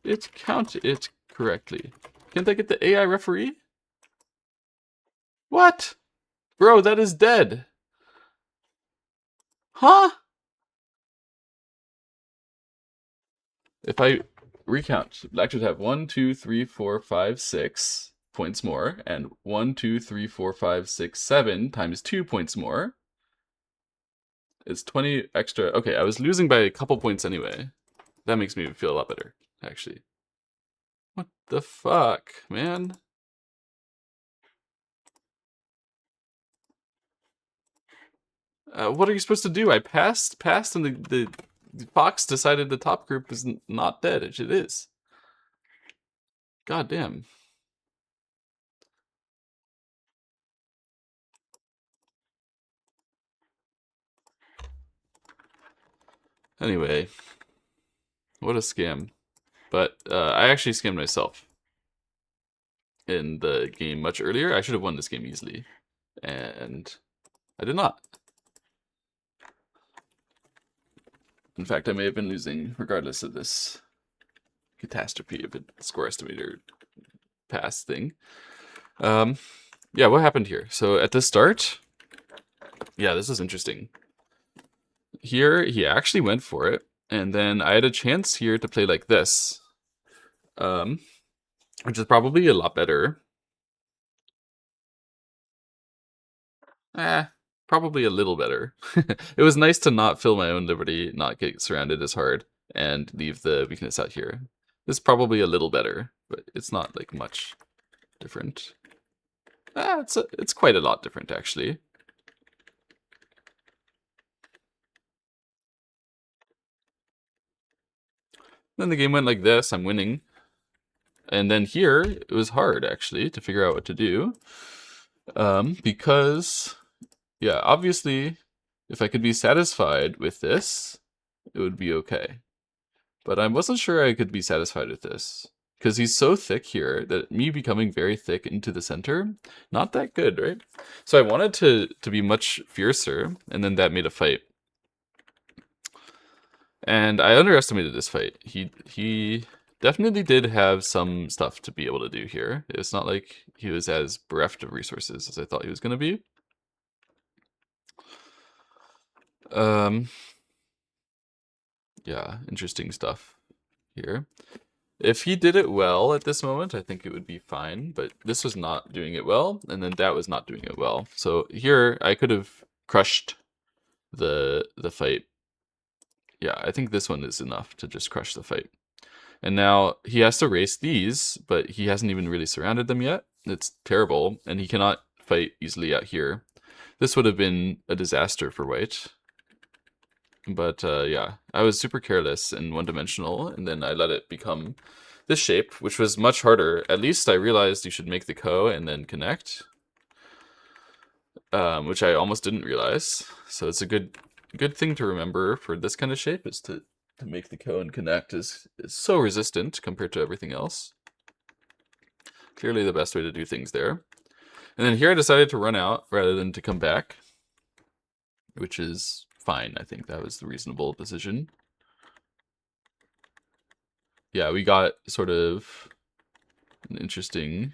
it count it correctly? Can't I get the AI referee? What? Bro, that is dead. Huh? If I recount, Black should have 1, 2, 3, 4, 5, 6 points more, and 1, 2, 3, 4, 5, 6, 7 times 2 points more. It's 20 extra. Okay, I was losing by a couple points anyway. That makes me feel a lot better, actually. What the fuck, man? What are you supposed to do? I passed, and the fox decided the top group is not dead. It is. God damn. Anyway, what a scam. But I actually scammed myself in the game much earlier. I should have won this game easily, and I did not. In fact, I may have been losing regardless of this catastrophe of a score estimator pass thing. Yeah, what happened here? So at the start, yeah, this is interesting. Here, he actually went for it, and then I had a chance here to play like this, which is probably a lot better. Probably a little better. It was nice to not fill my own liberty, not get surrounded as hard, and leave the weakness out here. This is probably a little better, but it's not like much different. It's quite a lot different actually. Then the game went like this, I'm winning. And then here, it was hard actually to figure out what to do. Because, yeah, obviously, if I could be satisfied with this, it would be okay. But I wasn't sure I could be satisfied with this. Because he's so thick here that me becoming very thick into the center, not that good, right? So I wanted to be much fiercer, and then that made a fight. And I underestimated this fight. He definitely did have some stuff to be able to do here. It's not like he was as bereft of resources as I thought he was going to be. Yeah, interesting stuff here. If he did it well at this moment, I think it would be fine, but this was not doing it well, and then that was not doing it well. So here, I could have crushed the fight. Yeah, I think this one is enough to just crush the fight. And now he has to race these, but he hasn't even really surrounded them yet. It's terrible, and he cannot fight easily out here. This would have been a disaster for white. But yeah, I was super careless and one-dimensional, and then I let it become this shape, which was much harder. At least I realized you should make the ko and then connect, which I almost didn't realize. So it's a good thing to remember for this kind of shape is to make the ko and connect is so resistant compared to everything else. Clearly the best way to do things there. And then here I decided to run out rather than to come back, which is fine. I think that was the reasonable decision. Yeah, we got sort of an interesting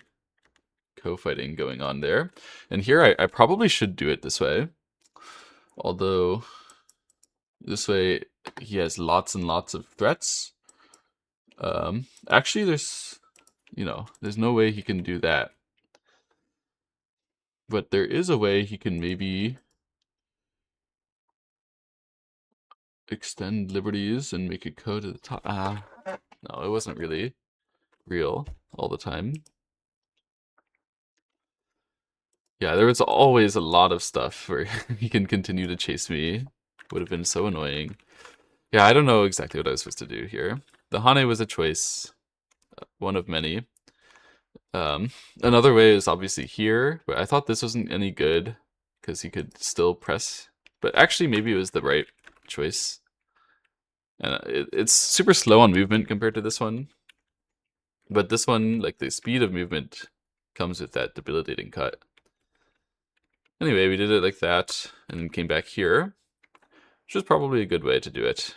co-fighting going on there. And here I probably should do it this way. Although this way he has lots and lots of threats. Actually there's no way he can do that. But there is a way he can maybe extend liberties and make it ko to the top. No, it wasn't really real all the time. Yeah, there was always a lot of stuff where he can continue to chase me. Would have been so annoying. Yeah, I don't know exactly what I was supposed to do here. The Hane was a choice, one of many. Um, Another way is obviously here, but I thought this wasn't any good because he could still press. But actually, maybe it was the right choice. And it's super slow on movement compared to this one. But this one, like the speed of movement, comes with that debilitating cut. Anyway, we did it like that, and then came back here, which was probably a good way to do it.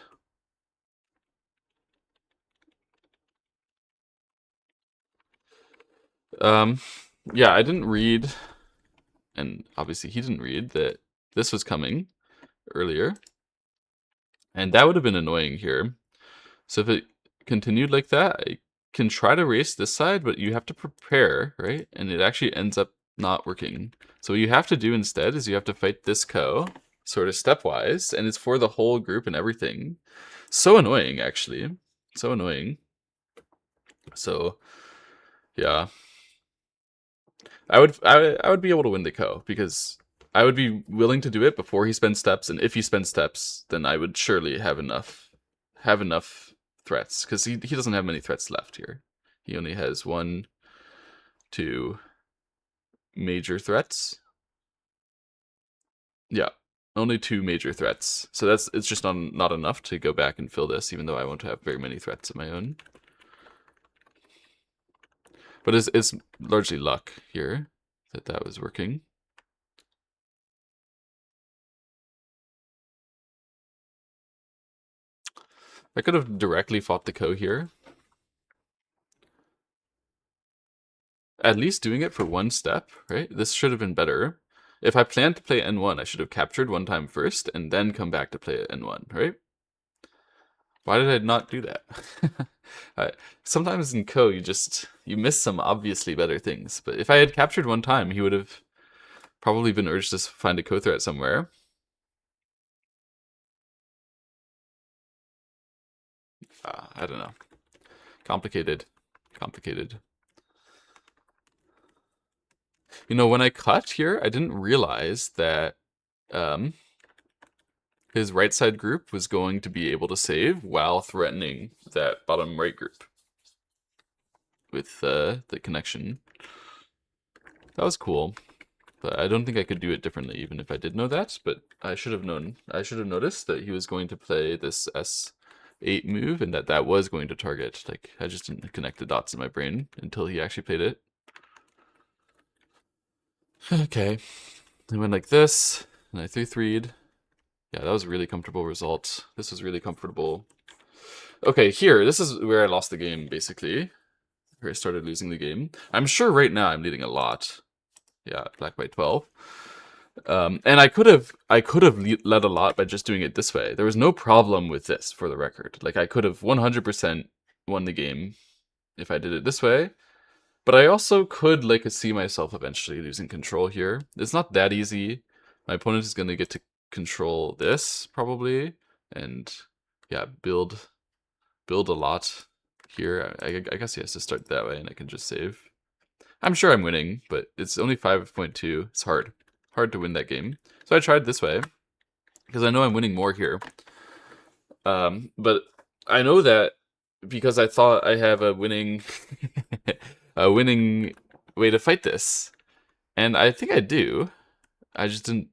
Um, yeah, I didn't read, and obviously he didn't read, that this was coming earlier. And that would have been annoying here. So if it continued like that, I can try to race this side, but you have to prepare, right? And it actually ends up not working. So what you have to do instead is you have to fight this Ko, sort of stepwise, and it's for the whole group and everything. So annoying, actually. So annoying. So, yeah. I would be able to win the Ko, because I would be willing to do it before he spends steps, and if he spends steps, then I would surely have enough threats, because he doesn't have many threats left here. He only has 1, 2 major threats. Yeah, only 2 major threats. So it's just not enough to go back and fill this, even though I won't have very many threats of my own. But it's largely luck here that was working. I could have directly fought the Ko here. At least doing it for 1 step, right? This should have been better. If I planned to play N1, I should have captured 1 time first, and then come back to play N1, right? Why did I not do that? Sometimes in Ko, you miss some obviously better things. But if I had captured 1 time, he would have probably been urged to find a Ko threat somewhere. I don't know. Complicated. Complicated. You know, when I cut here, I didn't realize that his right side group was going to be able to save while threatening that bottom right group with the connection. That was cool. But I don't think I could do it differently, even if I did know that. But I should have known. I should have noticed that he was going to play this S8 move, and that was going to target. Like, I just didn't connect the dots in my brain until he actually played it. Okay. I went like this, and I 3-3'd. Yeah, that was a really comfortable result. This was really comfortable. Okay, here, this is where I lost the game, basically. Where I started losing the game. I'm sure right now I'm leading a lot. Yeah, black by 12. And I could have led a lot by just doing it this way. There was no problem with this, for the record. Like, I could have 100% won the game if I did it this way. But I also could, like, see myself eventually losing control here. It's not that easy. My opponent is going to get to control this, probably. And, yeah, build a lot here. I guess he has to start that way, and I can just save. I'm sure I'm winning, but it's only 5.2. It's hard to win that game. So I tried this way because I know I'm winning more here. But I know that because I thought I have a winning a winning way to fight this, and I think I do. I just didn't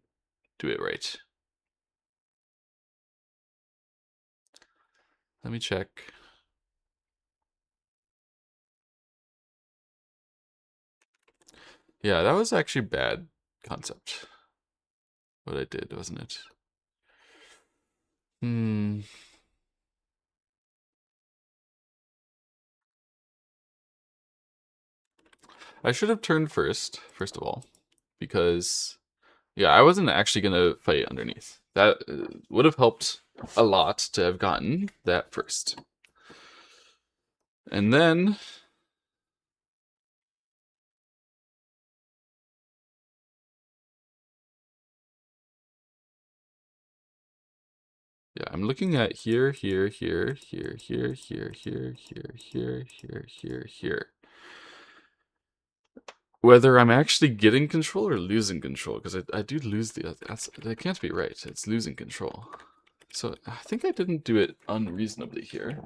do it right. Let me check. Yeah, that was actually bad concept. What I did, wasn't it? I should have turned first of all, because yeah, I wasn't actually gonna fight underneath. That would have helped a lot to have gotten that first. And then yeah, I'm looking at here, here, here, here, here, here, here, here, here, here, here, here. whether I'm actually getting control or losing control, because I do lose that can't be right. It's losing control. So I think I didn't do it unreasonably here.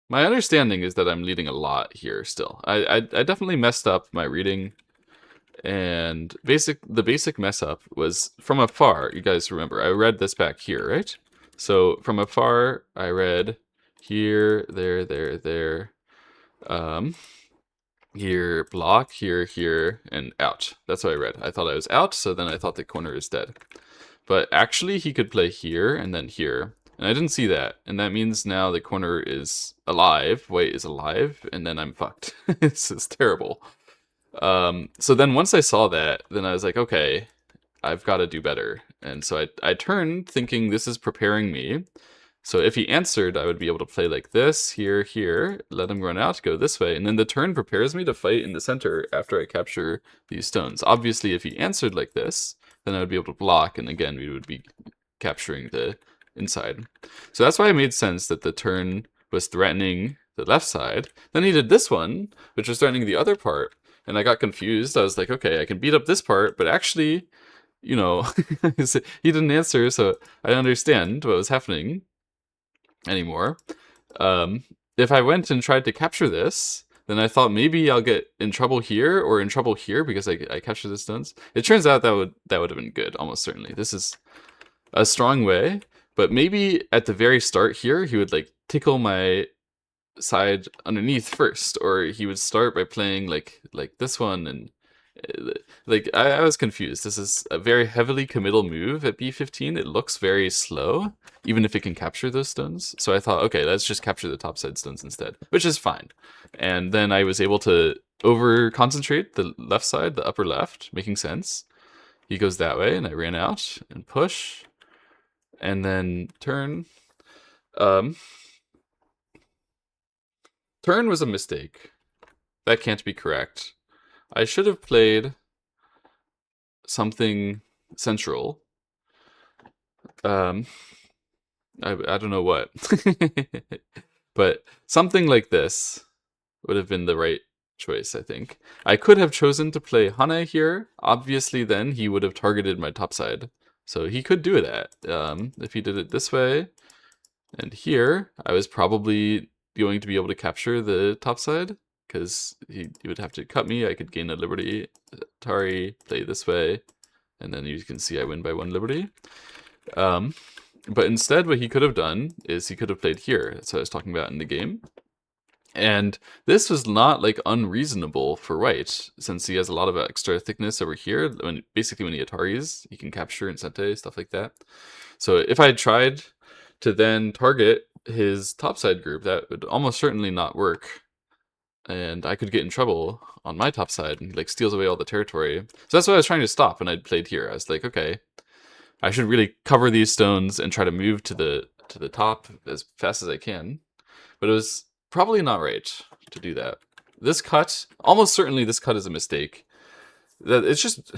My understanding is that I'm leading a lot here still. I definitely messed up my reading, and the basic mess up was from afar. You guys remember, I read this back here, right? So from afar, I read here, there, here, block, here, and out. That's what I read. I thought I was out, so then I thought the corner is dead. But actually, he could play here and then here. And I didn't see that. And that means now the corner is alive. White is alive, and then I'm fucked. It's terrible. So then once I saw that, then I was like, okay, I've got to do better. And so I turned thinking this is preparing me. So if he answered, I would be able to play like this, here, let him run out, go this way, and then the turn prepares me to fight in the center after I capture these stones. Obviously, if he answered like this, then I would be able to block, and again, we would be capturing the inside. So that's why it made sense that the turn was threatening the left side. Then he did this one, which was threatening the other part, and I got confused. I was like, okay, I can beat up this part, but actually, you know, he didn't answer, so I understand what was happening anymore. If I went and tried to capture this, then I thought maybe I'll get in trouble here or in trouble here because I captured the stones. It turns out that would have been good, almost certainly. This is a strong way, but maybe at the very start here, he would like tickle my side underneath first, or he would start by playing like this one, and like I was confused. This is a very heavily committal move at b15. It looks very slow, even if it can capture those stones. So I thought, okay, let's just capture the topside stones instead, which is fine. And then I was able to over concentrate the left side, the upper left, making sense. He goes that way, and I ran out and push, and then turn. Turn was a mistake. That can't be correct. I should have played something central. I don't know what. But something like this would have been the right choice, I think. I could have chosen to play Hane here. Obviously, then he would have targeted my topside. So he could do that. If he did it this way, and here, I was probably going to be able to capture the topside, because he would have to cut me. I could gain a liberty. Atari, play this way, and then you can see I win by 1 liberty. But instead, what he could have done is he could have played here. That's what I was talking about in the game. And this was not like unreasonable for white, since he has a lot of extra thickness over here. Basically, when he Ataris, he can capture Incente, stuff like that. So if I had tried to then target his topside group, that would almost certainly not work. And I could get in trouble on my top side, and he like steals away all the territory. So that's what I was trying to stop when I played here. I was like, okay, I should really cover these stones and try to move to the top as fast as I can. But it was probably not right to do that. This cut, almost certainly this cut is a mistake. That it's just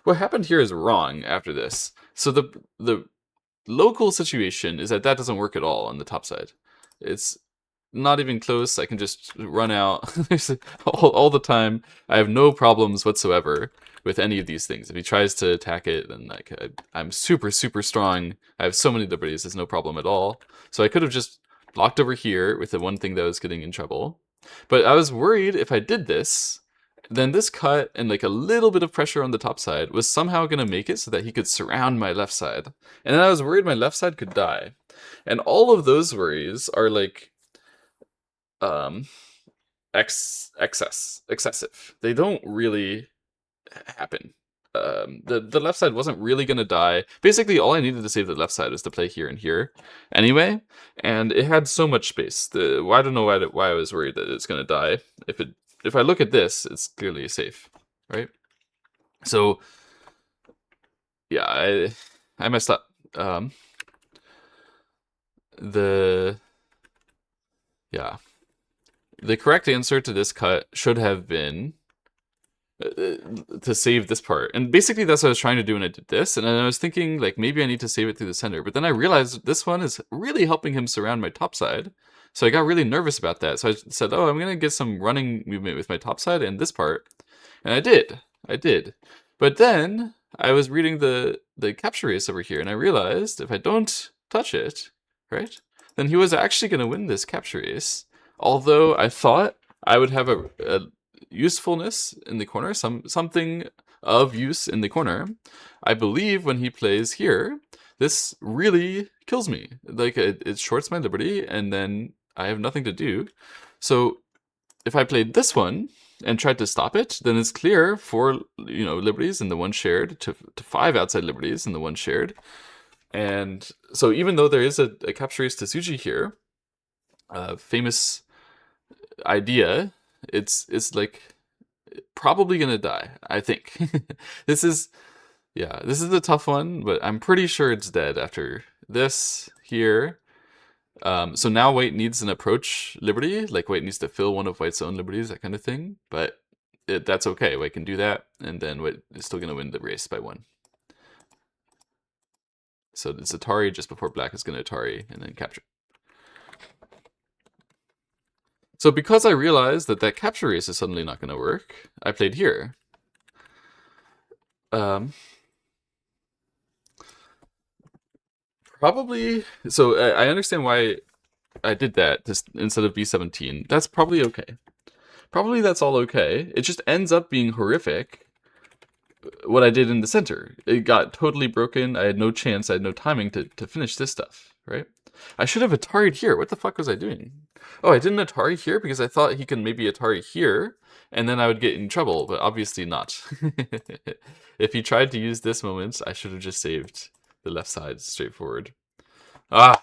what happened here is wrong after this. So the local situation is that doesn't work at all on the top side. It's not even close. I can just run out all the time. I have no problems whatsoever with any of these things. If he tries to attack it, then like I'm super strong. I have so many liberties. There's no problem at all. So I could have just blocked over here with the one thing that was getting in trouble. But I was worried if I did this, then this cut and like a little bit of pressure on the top side was somehow going to make it so that he could surround my left side. And then I was worried my left side could die. And all of those worries are like excessive. They don't really happen. The left side wasn't really gonna die. Basically, all I needed to save the left side was to play here and here, anyway, and it had so much space. I don't know why I was worried that it's gonna die. If I look at this, it's clearly safe, right? So yeah, I messed up. Yeah. The correct answer to this cut should have been to save this part. And basically that's what I was trying to do when I did this. And then I was thinking, like, maybe I need to save it through the center. But then I realized this one is really helping him surround my top side. So I got really nervous about that. So I said, oh, I'm going to get some running movement with my top side and this part. And I did. I did. But then I was reading the capture race over here, and I realized if I don't touch it, right, then he was actually going to win this capture race. Although I thought I would have a usefulness in the corner, something of use in the corner. I believe when he plays here, this really kills me. Like, it shorts my liberty, and then I have nothing to do. So if I played this one and tried to stop it, then it's clear 4, liberties in the one shared to 5 outside liberties in the one shared. And so even though there is a capture race to Tsuji here, famous idea, it's like probably gonna die, I think. This is a tough one, but I'm pretty sure it's dead after this here. So now white needs an approach liberty, like white needs to fill one of white's own liberties, that kind of thing. But that's okay, white can do that, and then white is still gonna win the race by 1. So it's Atari just before black is gonna Atari and then capture. So because I realized that capture race is suddenly not going to work, I played here. Probably, so I understand why I did that just instead of b17. That's probably okay. Probably that's all okay. It just ends up being horrific what I did in the center. It got totally broken. I had no chance. I had no timing to finish this stuff, right? I should have Atari'd here. What the fuck was I doing? Oh, I didn't Atari here because I thought he can maybe Atari here, and then I would get in trouble, but obviously not. If he tried to use this moment, I should have just saved the left side straightforward. Ah,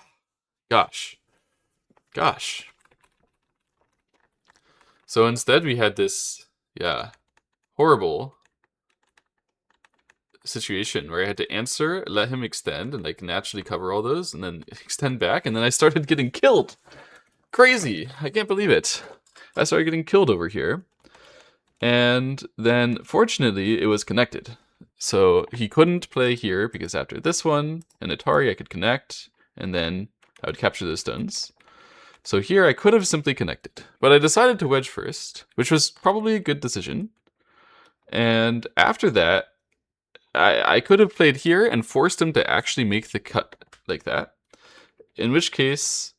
gosh. Gosh. So instead we had this, horrible situation where I had to answer, let him extend, and like naturally cover all those, and then extend back, and then I started getting killed. Crazy. I can't believe it. I started getting killed over here. And then, fortunately, it was connected. So he couldn't play here, because after this one, an Atari, I could connect, and then I would capture the stones. So here I could have simply connected. But I decided to wedge first, which was probably a good decision. And after that, I could have played here and forced him to actually make the cut like that. In which case,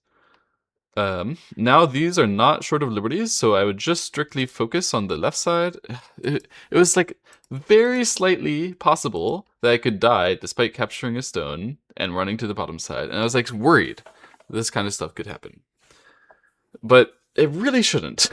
now these are not short of liberties, so I would just strictly focus on the left side. It was like very slightly possible that I could die despite capturing a stone and running to the bottom side. And I was like worried this kind of stuff could happen. But it really shouldn't.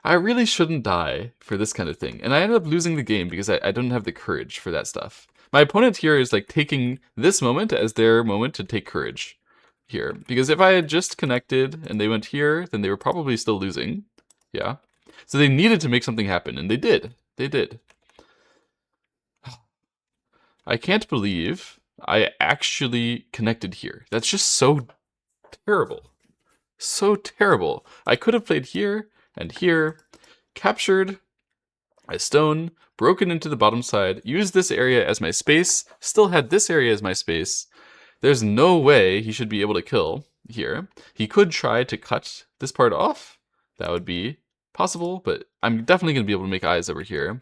I really shouldn't die for this kind of thing. And I ended up losing the game because I don't have the courage for that stuff. My opponent here is like taking this moment as their moment to take courage here. Because if I had just connected and they went here, then they were probably still losing. Yeah. So they needed to make something happen, and they did. They did. I can't believe I actually connected here. That's just so terrible. So terrible. I could have played here and here, captured a stone, broken into the bottom side, used this area as my space, still had this area as my space. There's no way he should be able to kill here. He could try to cut this part off. That would be possible, but I'm definitely going to be able to make eyes over here.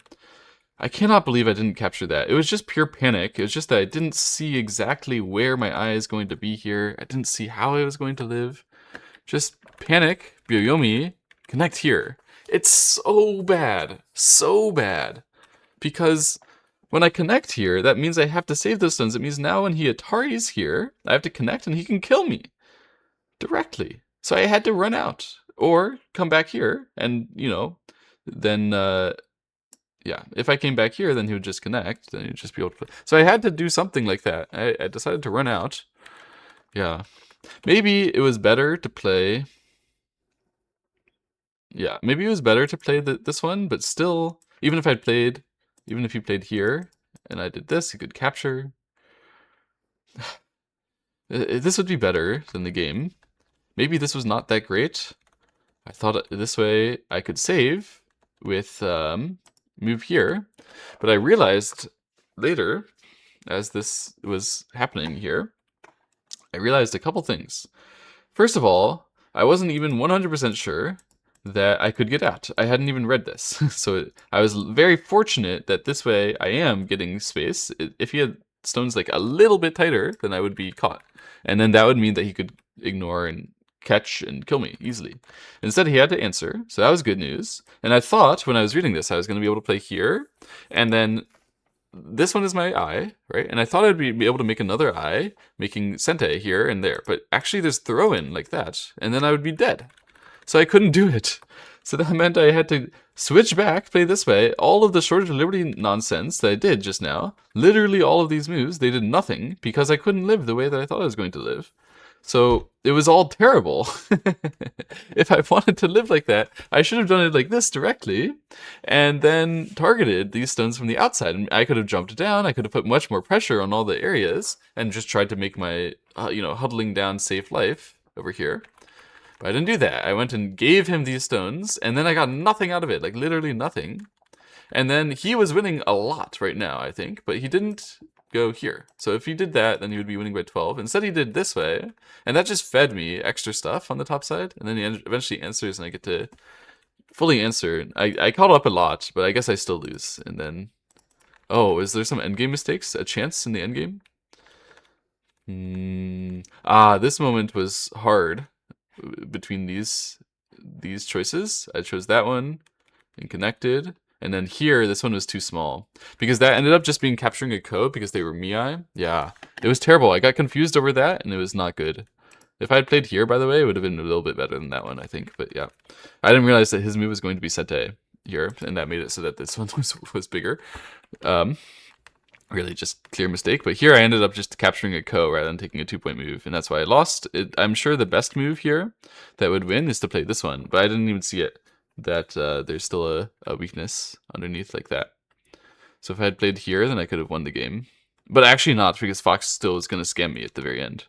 I cannot believe I didn't capture that. It was just pure panic. It was just that I didn't see exactly where my eye is going to be here. I didn't see how I was going to live. Just panic, Byoyomi, connect here. It's so bad. So bad. Because when I connect here, that means I have to save those stones. It means now when he Atari's here, I have to connect and he can kill me. Directly. So I had to run out. Or come back here and, then, if I came back here, then he would just connect. Then he'd just be able to play. So I had to do something like that. I decided to run out. Yeah. Maybe it was better to play... Yeah, maybe it was better to play this one, but still, even if you played here, and I did this, you could capture. This would be better than the game. Maybe this was not that great. I thought this way I could save with move here, but I realized later, as this was happening here, I realized a couple things. First of all, I wasn't even 100% sure that I could get out. I hadn't even read this. So I was very fortunate that this way I am getting space. If he had stones like a little bit tighter, then I would be caught. And then that would mean that he could ignore and catch and kill me easily. Instead, he had to answer, so that was good news. And I thought when I was reading this, I was going to be able to play here, and then this one is my eye, right? And I thought I'd be able to make another eye, making Sente here and there. But actually there's throw-in like that, and then I would be dead. So I couldn't do it. So that meant I had to switch back, play this way. All of the Shortage of Liberty nonsense that I did just now, literally all of these moves, they did nothing because I couldn't live the way that I thought I was going to live. So it was all terrible. If I wanted to live like that, I should have done it like this directly and then targeted these stones from the outside. And I could have jumped down, I could have put much more pressure on all the areas and just tried to make my, huddling down safe life over here. But I didn't do that. I went and gave him these stones, and then I got nothing out of it, like literally nothing. And then he was winning a lot right now, I think, but he didn't go here. So if he did that, then he would be winning by 12. Instead, he did this way, and that just fed me extra stuff on the top side. And then he eventually answers, and I get to fully answer. I caught up a lot, but I guess I still lose. And then, oh, is there some endgame mistakes? A chance in the endgame? This moment was hard between these choices. I chose that one and connected. And then here, this one was too small. Because that ended up just being capturing a code because they were Miai. Yeah, it was terrible. I got confused over that, and it was not good. If I had played here, by the way, it would have been a little bit better than that one, I think. But yeah, I didn't realize that his move was going to be Sente here, and that made it so that this one was bigger. Really just clear mistake. But here I ended up just capturing a ko rather than taking a 2-point move, and that's why I lost. I'm sure the best move here that would win is to play this one, but I didn't even see it. That there's still a weakness underneath like that. So if I had played here, then I could have won the game. But actually not, because Fox still was going to scam me at the very end.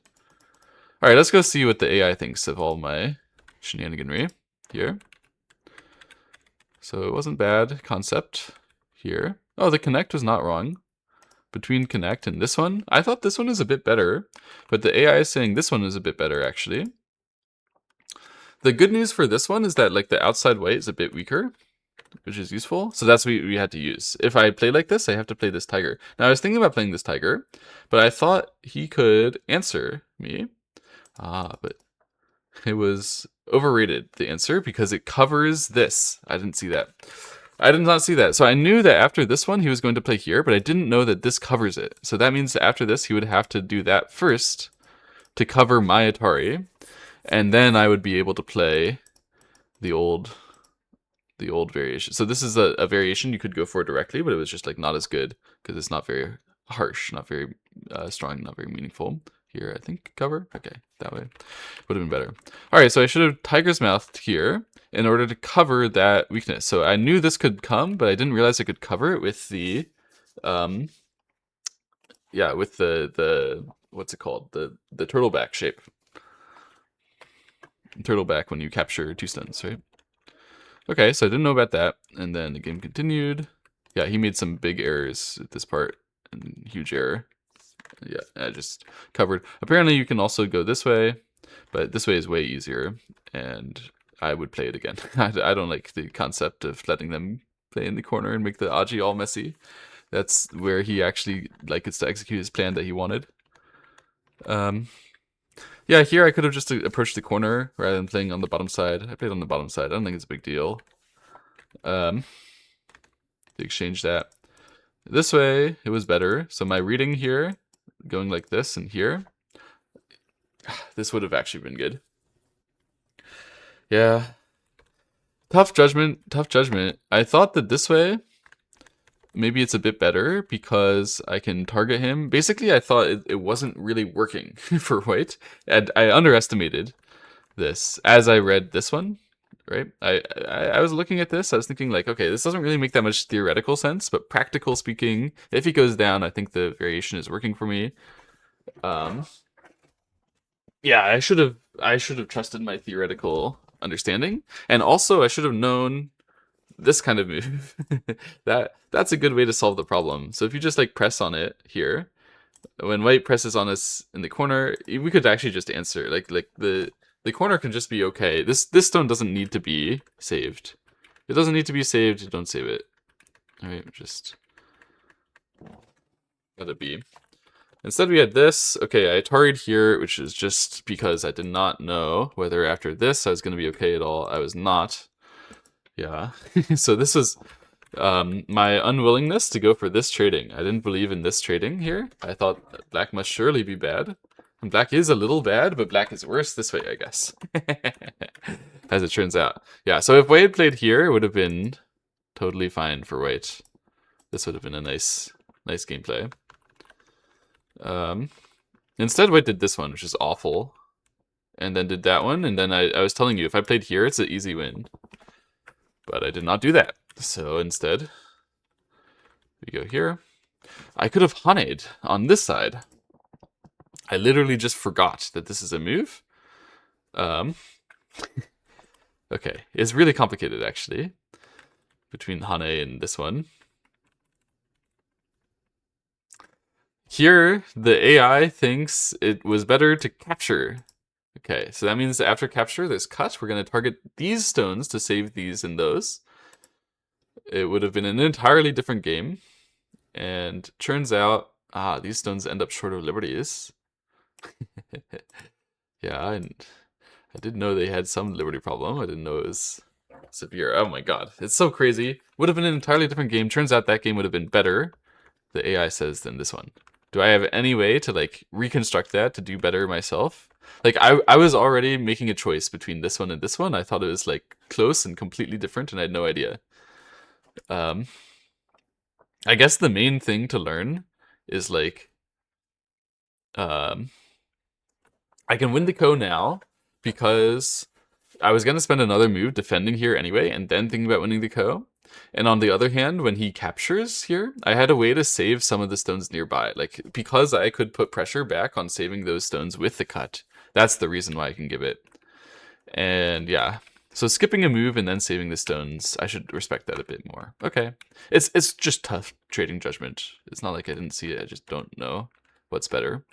Alright, let's go see what the AI thinks of all my shenaniganry here. So it wasn't bad concept here. Oh, the connect was not wrong. Between connect and this one, I thought this one was a bit better, but the AI is saying this one is a bit better actually. The good news for this one is that like the outside white is a bit weaker, which is useful. So that's what we had to use. If I play like this, I have to play this tiger. Now I was thinking about playing this tiger, but I thought he could answer me. But it was overrated, the answer, because it covers this. I didn't see that. I did not see that. So I knew that after this one, he was going to play here, but I didn't know that this covers it. So that means that after this, he would have to do that first to cover my Atari. And then I would be able to play the old variation. So this is a variation you could go for directly, but it was just like not as good because it's not very harsh, not very strong, not very meaningful. Here, I think cover. Okay, that way would have been better. All right, so I should have Tiger's Mouth here in order to cover that weakness. So I knew this could come, but I didn't realize I could cover it with the, with the what's it called? The turtleback shape. Turtleback when you capture 2 stones, right? Okay, so I didn't know about that, and then the game continued. Yeah, he made some big errors at this part, and huge error. Yeah, I just covered. Apparently you can also go this way, but this way is way easier, and I would play it again. I don't like the concept of letting them play in the corner and make the Aji all messy. That's where he actually gets to execute his plan that he wanted. Yeah, here I could have just approached the corner rather than playing on the bottom side. I played on the bottom side. I don't think it's a big deal. To exchange that. This way, it was better. So my reading here, going like this and here, this would have actually been good. Yeah. Tough judgment. I thought that this way, maybe it's a bit better because I can target him. Basically, I thought it wasn't really working for white. And I underestimated this as I read this one, right? I was looking at this. I was thinking like, okay, this doesn't really make that much theoretical sense, but practical speaking, if he goes down, I think the variation is working for me. Yeah, I should have trusted my theoretical understanding, and also I should have known this kind of move. That's a good way to solve the problem. So if you just like press on it here, when white presses on us in the corner, we could actually just answer. Like the corner can just be okay. This stone doesn't need to be saved. It doesn't need to be saved. Don't save it. All right, just let it be. Instead we had this. Okay, I tarried here, which is just because I did not know whether after this I was going to be okay at all. I was not. Yeah. So this was my unwillingness to go for this trading. I didn't believe in this trading here. I thought black must surely be bad. And black is a little bad, but black is worse this way, I guess. As it turns out. Yeah, so if white had played here, it would have been totally fine for white. This would have been a nice gameplay. Instead, white did this one, which is awful. And then did that one, and then I was telling you, if I played here, it's an easy win. But I did not do that. So instead, we go here. I could have Haned on this side. I literally just forgot that this is a move. Okay, it's really complicated, actually, between Hane and this one. Here, the AI thinks it was better to capture. Okay, so that means after capture, there's cut. We're going to target these stones to save these and those. It would have been an entirely different game. And turns out, these stones end up short of liberties. Yeah, and I didn't know they had some liberty problem. I didn't know it was severe. Oh my god, it's so crazy. Would have been an entirely different game. Turns out that game would have been better, the AI says, than this one. Do I have any way to like reconstruct that to do better myself? Like I was already making a choice between this one and this one. I thought it was like close and completely different, and I had no idea. I guess the main thing to learn is like, I can win the ko now because I was gonna spend another move defending here anyway, and then thinking about winning the ko. And on the other hand, when he captures here, I had a way to save some of the stones nearby. Like, because I could put pressure back on saving those stones with the cut. That's the reason why I can give it. And yeah, so skipping a move and then saving the stones, I should respect that a bit more. Okay, it's just tough trading judgment. It's not like I didn't see it, I just don't know what's better.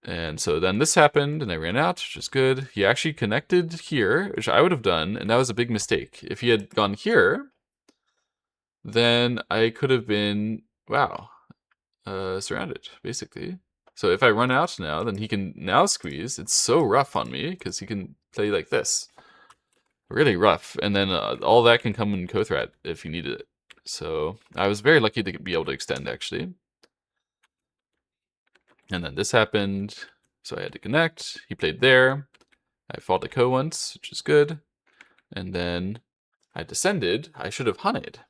And so then this happened, and I ran out, which is good. He actually connected here, which I would have done, and that was a big mistake. If he had gone here, then I could have been, wow, surrounded, basically. So if I run out now, then he can now squeeze. It's so rough on me, because he can play like this. Really rough. And then all that can come in co-threat if he needed it. So I was very lucky to be able to extend, actually. And then this happened, so I had to connect. He played there. I fought a ko once, which is good. And then I descended. I should have Haned.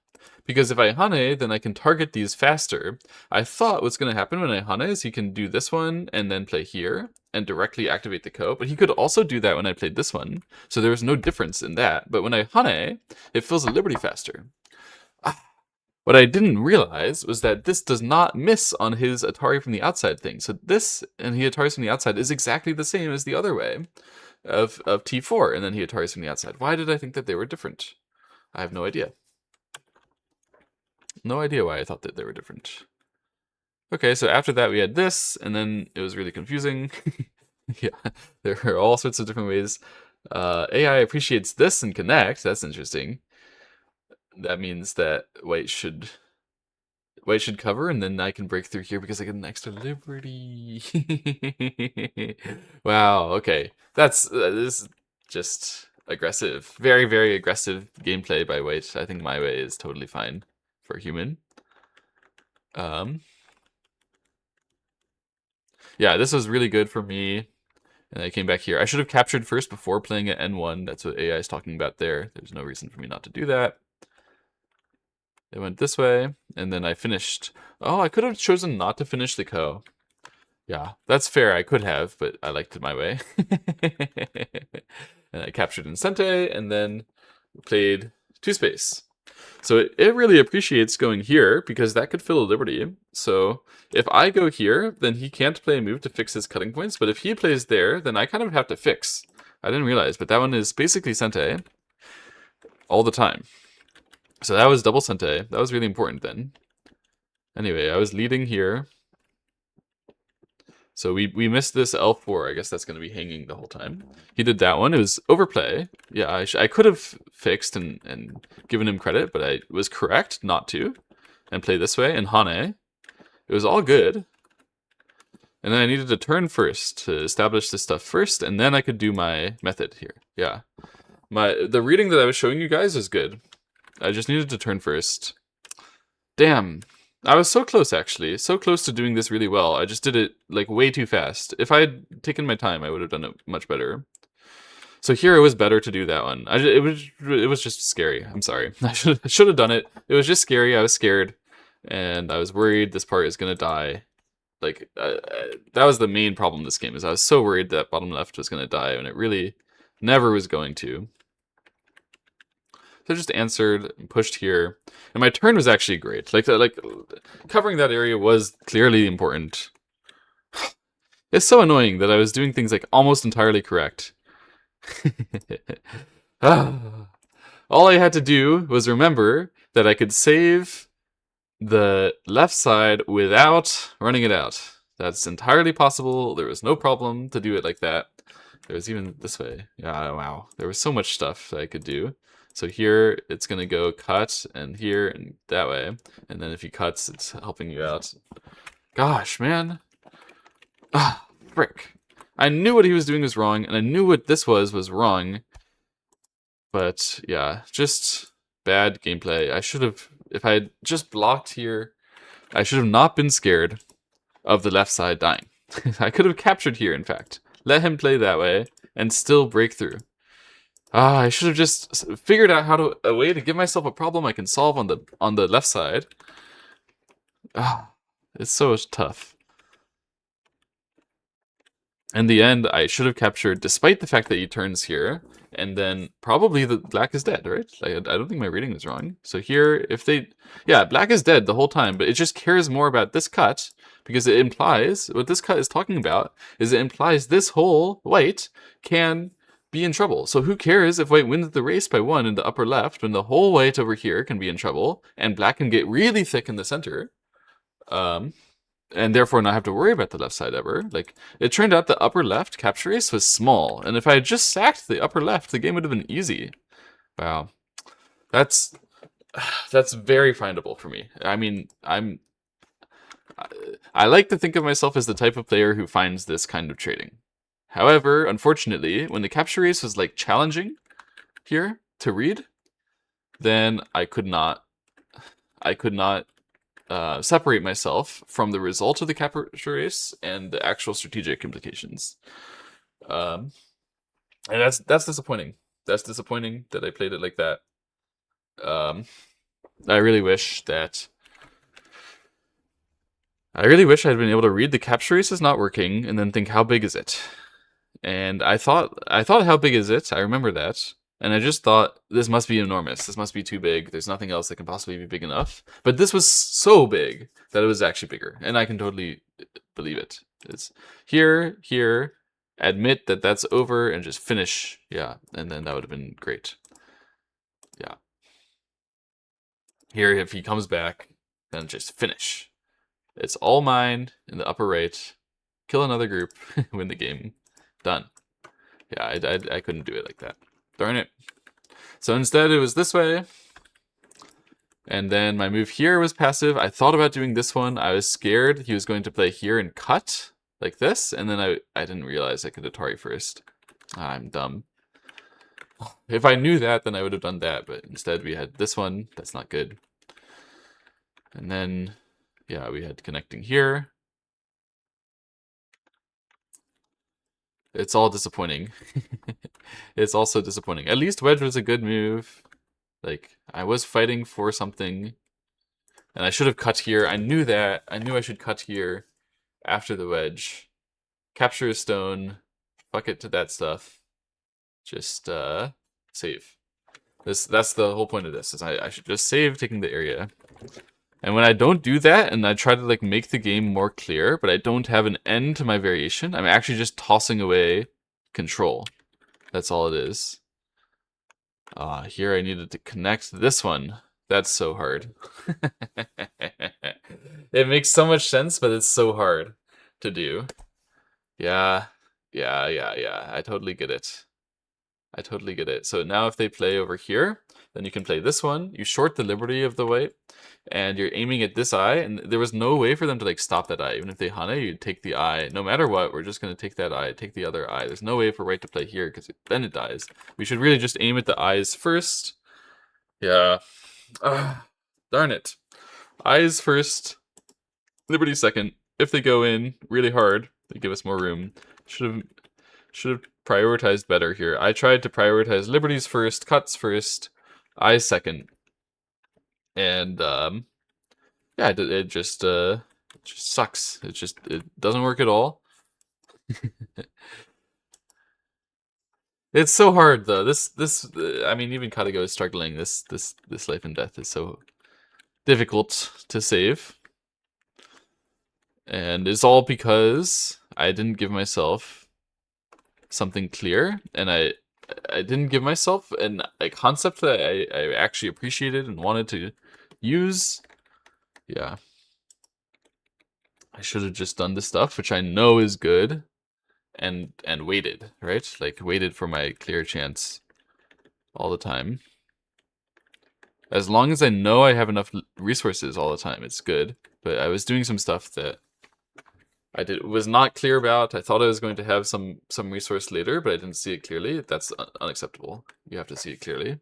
Because if I Hane, then I can target these faster. I thought what's going to happen when I Hane is he can do this one and then play here and directly activate the ko. But he could also do that when I played this one. So there was no difference in that. But when I Hane, it fills a liberty faster. What I didn't realize was that this does not miss on his Atari from the outside thing. So this and he Ataris from the outside is exactly the same as the other way of T4 and then he Ataris from the outside. Why did I think that they were different? I have no idea. No idea why I thought that they were different. Okay, so after that we had this, and then it was really confusing. Yeah, there are all sorts of different ways. AI appreciates this and connect. That's interesting. That means that white should cover, and then I can break through here because I get an extra liberty. Wow. Okay, that's this is just aggressive. Very, very aggressive gameplay by white. I think my way is totally fine for human. Yeah, this was really good for me. And I came back here. I should have captured first before playing at N1. That's what AI is talking about there. There's no reason for me not to do that. It went this way, and then I finished. Oh, I could have chosen not to finish the ko. Yeah, that's fair. I could have, but I liked it my way. And I captured Incente, and then played two space. So it really appreciates going here, because that could fill a liberty. So if I go here, then he can't play a move to fix his cutting points, but if he plays there, then I kind of have to fix. I didn't realize, but that one is basically Sente. all the time. So that was double Sente. That was really important then. Anyway, I was leading here. So we missed this L4. I guess that's going to be hanging the whole time. He did that one. It was overplay. Yeah, I could have fixed and given him credit, but I was correct not to. And play this way. And Hane. It was all good. And then I needed to turn first to establish this stuff first, and then I could do my method here. Yeah. The reading that I was showing you guys is good. I just needed to turn first. Damn. I was so close, actually. So close to doing this really well. I just did it, like, way too fast. If I had taken my time, I would have done it much better. So here it was better to do that one. It was just scary. I'm sorry. I should have done it. It was just scary. I was scared. And I was worried this part is going to die. Like, that was the main problem in this game, is I was so worried that bottom left was going to die, and it really never was going to. So I just answered and pushed here. And my turn was actually great. Like covering that area was clearly important. It's so annoying that I was doing things like almost entirely correct. All I had to do was remember that I could save the left side without running it out. That's entirely possible. There was no problem to do it like that. There was even this way. Yeah, wow. There was so much stuff that I could do. So here, it's going to go cut, and here, and that way. And then if he cuts, it's helping you out. Gosh, man. Ah, frick. I knew what he was doing was wrong, and I knew what this was wrong. But, yeah, just bad gameplay. I should have, if I had just blocked here, I should have not been scared of the left side dying. I could have captured here, in fact. Let him play that way, and still break through. I should have just figured out a way to give myself a problem I can solve on the left side. It's so tough. In the end, I should have captured, despite the fact that he turns here, and then probably the black is dead, right? Like, I don't think my reading was wrong. So here, if they... Yeah, black is dead the whole time, but it just cares more about this cut, because it implies... What this cut is talking about is it implies this whole white can be in trouble. So who cares if white wins the race by 1 in the upper left, when the whole white over here can be in trouble, and black can get really thick in the center. And therefore not have to worry about the left side ever. Like, it turned out the upper left capture race was small, and if I had just sacked the upper left, the game would have been easy. Wow. That's very findable for me. I mean, I like to think of myself as the type of player who finds this kind of trading. However, unfortunately, when the capture race was, like, challenging here to read, then I could not separate myself from the result of the capture race and the actual strategic implications. And that's disappointing. That's disappointing that I played it like that. I really wish I'd been able to read the capture race is not working and then think, how big is it? And I thought, how big is it? I remember that. And I just thought, this must be enormous. This must be too big. There's nothing else that can possibly be big enough. But this was so big that it was actually bigger. And I can totally believe it. It's here, admit that that's over, and just finish. Yeah, and then that would have been great. Yeah. Here, if he comes back, then just finish. It's all mine in the upper right. Kill another group, win the game. Done. Yeah, I couldn't do it like that. Darn it. So instead it was this way. And then my move here was passive. I thought about doing this one. I was scared he was going to play here and cut like this. And then I didn't realize I could Atari first. I'm dumb. If I knew that, then I would have done that. But instead we had this one. That's not good. And then, yeah, we had connecting here. It's all disappointing. It's also disappointing. At least wedge was a good move. Like, I was fighting for something. And I should have cut here. I knew that. I knew I should cut here after the wedge. Capture a stone. Fuck it to that stuff. Just, save. That's the whole point of this, is I should just save taking the area. And when I don't do that, and I try to, like, make the game more clear, but I don't have an end to my variation, I'm actually just tossing away control. That's all it is. Here I needed to connect this one. That's so hard. It makes so much sense, but it's so hard to do. Yeah, yeah. I totally get it. I totally get it. So now if they play over here, then you can play this one. You short the liberty of the white, and you're aiming at this eye, and there was no way for them to like stop that eye. Even if they hane, you'd take the eye. No matter what, we're just going to take that eye, take the other eye. There's no way for white to play here, because then it dies. We should really just aim at the eyes first. Yeah. Darn it. Eyes first, liberty second. If they go in really hard, they give us more room. Should have prioritized better here. I tried to prioritize liberties first, cuts first, eyes second, and yeah, it just sucks. It doesn't work at all. It's so hard though. I mean, even Katago is struggling. This life and death is so difficult to save, and it's all because I didn't give myself something clear, and I didn't give myself a concept that I actually appreciated and wanted to use. Yeah. I should have just done the stuff which I know is good and waited, right? Like waited for my clear chance all the time. As long as I know I have enough resources all the time, it's good. But I was doing some stuff that was not clear about. I thought I was going to have some resource later, but I didn't see it clearly. That's unacceptable. You have to see it clearly.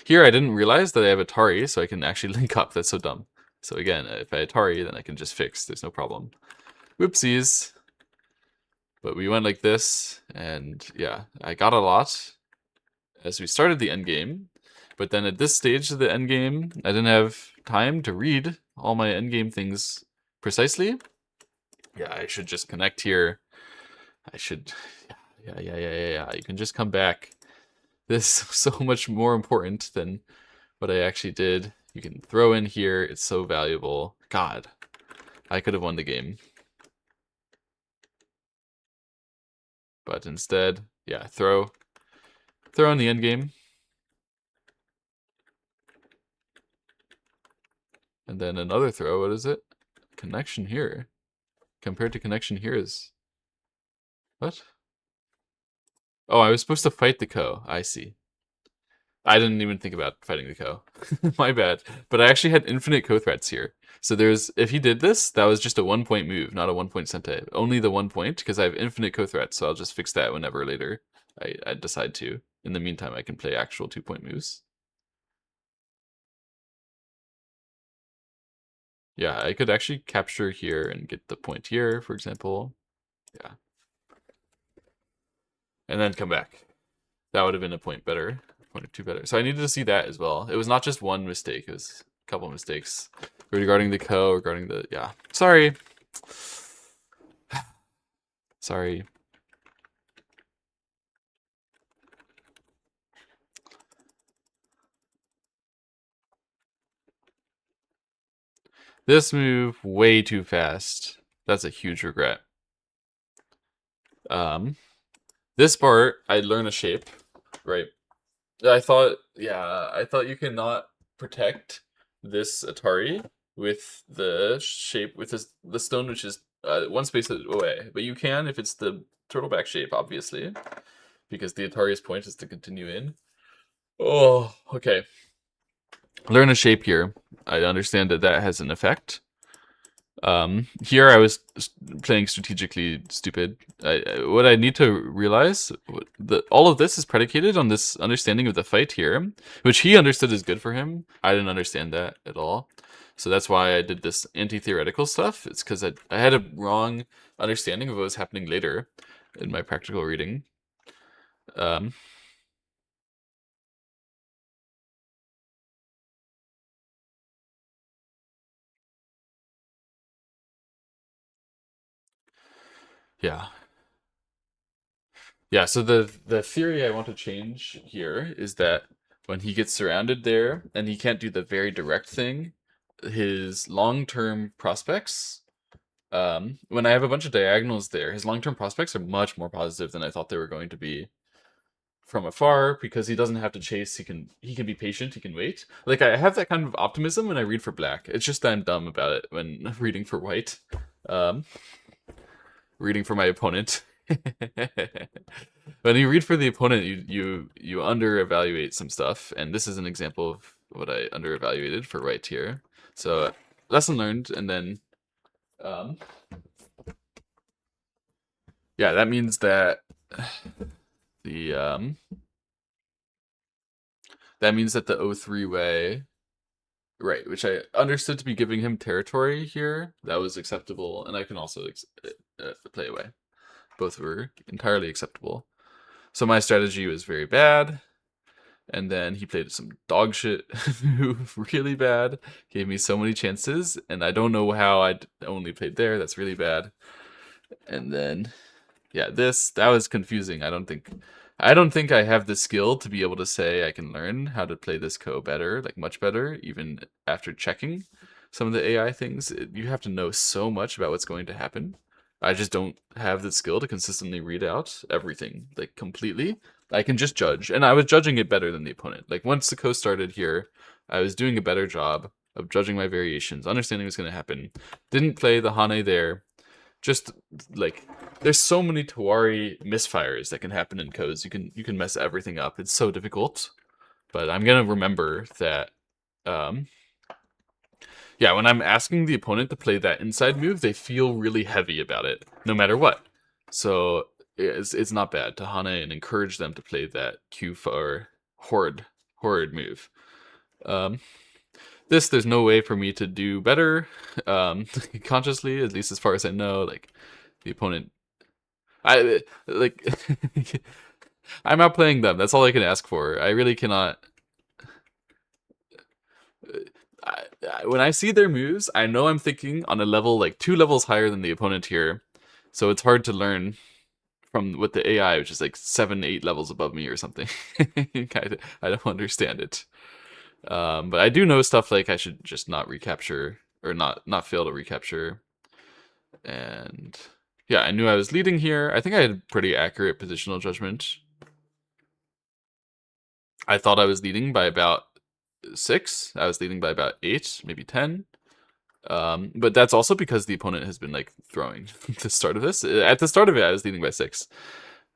Here, I didn't realize that I have Atari, so I can actually link up. That's so dumb. So again, if I Atari, then I can just fix. There's no problem. Whoopsies. But we went like this, and yeah, I got a lot as we started the endgame. But then at this stage of the endgame, I didn't have time to read all my endgame things precisely. Yeah, I should just connect here. I should... Yeah. You can just come back. This is so much more important than what I actually did. You can throw in here. It's so valuable. God, I could have won the game. But instead, yeah, throw in the endgame. And then another throw, what is it? Connection here. Compared to connection here is... What? Oh, I was supposed to fight the Ko. I see. I didn't even think about fighting the Ko. My bad. But I actually had infinite Ko threats here. So if he did this, that was just a 1-point move, not a 1-point Sente. Only the 1 point, because I have infinite Ko threats, so I'll just fix that whenever later I decide to. In the meantime, I can play actual 2-point moves. Yeah, I could actually capture here and get the point here, for example. Yeah. And then come back. That would have been a point better. Point or two better. So I needed to see that as well. It was not just one mistake. It was a couple of mistakes. Regarding the Ko, regarding the... Yeah. Sorry. Sorry. This move, way too fast. That's a huge regret. This part, I learn a shape, right? I thought you cannot protect this Atari with the shape, with the stone, which is one space away. But you can if it's the turtleback shape, obviously, because the Atari's point is to continue in. Oh, okay. Learn a shape here. I understand that has an effect. Here I was playing strategically stupid. What I need to realize, all of this is predicated on this understanding of the fight here, which he understood is good for him. I didn't understand that at all. So that's why I did this anti-theoretical stuff. It's because I had a wrong understanding of what was happening later in my practical reading. Yeah. Yeah, so the theory I want to change here is that when he gets surrounded there and he can't do the very direct thing, his long-term prospects, when I have a bunch of diagonals there, his long-term prospects are much more positive than I thought they were going to be from afar because he doesn't have to chase. He can be patient. He can wait. Like I have that kind of optimism when I read for black. It's just that I'm dumb about it when reading for white. Um, reading for my opponent. When you read for the opponent, you under evaluate some stuff, and this is an example of what I under evaluated for white here. So lesson learned, and then um, yeah, that means that the the O3 way, right, which I understood to be giving him territory here, that was acceptable, and I can also play away. Both were entirely acceptable. So my strategy was very bad, and then he played some dog shit move, really bad. Gave me so many chances, and I don't know how I only played there. That's really bad. And then, yeah, that was confusing. I don't think I have the skill to be able to say I can learn how to play this Ko better, like much better, even after checking some of the AI things. You have to know so much about what's going to happen. I just don't have the skill to consistently read out everything, like completely. I can just judge, and I was judging it better than the opponent. Like once the Ko started here, I was doing a better job of judging my variations, understanding what's going to happen. Didn't play the Hane there. Just like there's so many Tawari misfires that can happen in Kos. You can mess everything up. It's so difficult. But I'm gonna remember that yeah, when I'm asking the opponent to play that inside move, they feel really heavy about it, no matter what. So it's not bad to Hane and encourage them to play that Q for horrid move. There's no way for me to do better consciously, at least as far as I know. Like the opponent, I like I'm outplaying them. That's all I can ask for. I really cannot. When I see their moves, I know I'm thinking on a level like 2 levels higher than the opponent here, so it's hard to learn from with the AI, which is like 7, 8 levels above me or something. I don't understand it. But I do know stuff like I should just not recapture or not fail to recapture. And yeah, I knew I was leading here. I think I had pretty accurate positional judgment. I thought I was leading by about 6. I was leading by about 8, maybe 10. But that's also because the opponent has been like throwing the start of this. At the start of it, I was leading by 6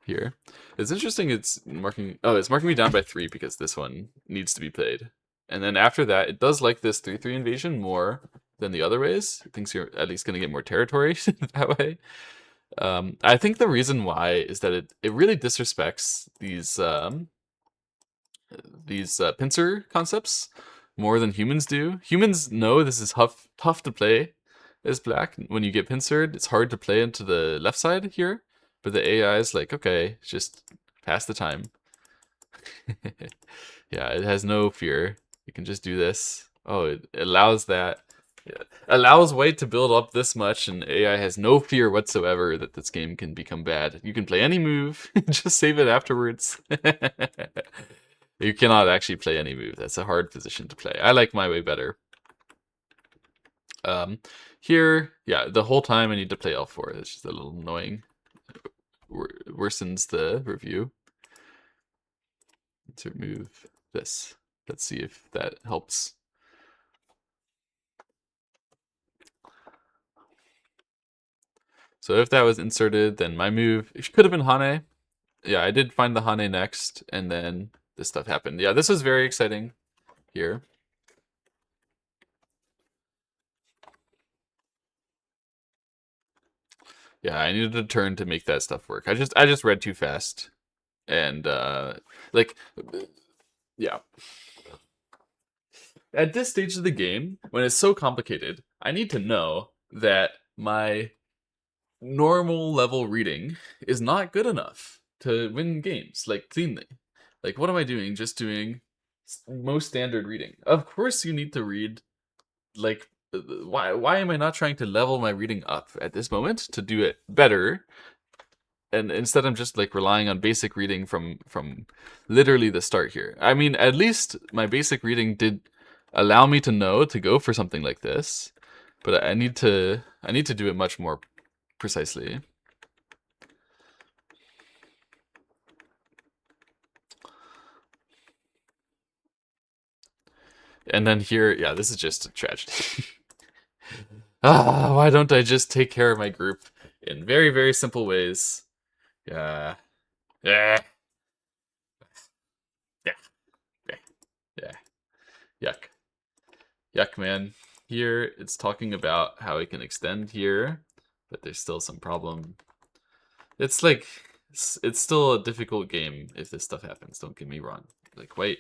here. It's interesting. It's marking me down by 3 because this one needs to be played. And then after that, it does like this 3/3 invasion more than the other ways. It thinks you're at least going to get more territory that way. I think the reason why is that it really disrespects these pincer concepts more than humans do. Humans know this is tough to play as black. When you get pincered, it's hard to play into the left side here. But the AI is like, okay, just pass the time. Yeah, it has no fear. You can just do this. Oh, it allows that. Yeah. Allows white to build up this much, and AI has no fear whatsoever that this game can become bad. You can play any move, just save it afterwards. You cannot actually play any move. That's a hard position to play. I like my way better. Here, yeah, the whole time I need to play L4. It's just a little annoying. Worsens the review. Let's remove this. Let's see if that helps. So if that was inserted, then my move, it could have been Hane. Yeah, I did find the Hane next, and then this stuff happened. Yeah, this was very exciting here. Yeah, I needed a turn to make that stuff work. I just read too fast. And like yeah. At this stage of the game, when it's so complicated, I need to know that my normal level reading is not good enough to win games like cleanly. Like what am I doing? Just doing most standard reading. Of course you need to read like why am I not trying to level my reading up at this moment to do it better? And instead I'm just like relying on basic reading from literally the start here. I mean, at least my basic reading did allow me to know to go for something like this, but I need to do it much more precisely. And then here, yeah, this is just a tragedy. Why don't I just take care of my group in very, very simple ways? Yeah. Yeah. Yeah. Yeah. Yeah. Yuck. Yuck, man. Here, it's talking about how it can extend here, but there's still some problem. It's like, it's still a difficult game if this stuff happens, don't get me wrong. Like, white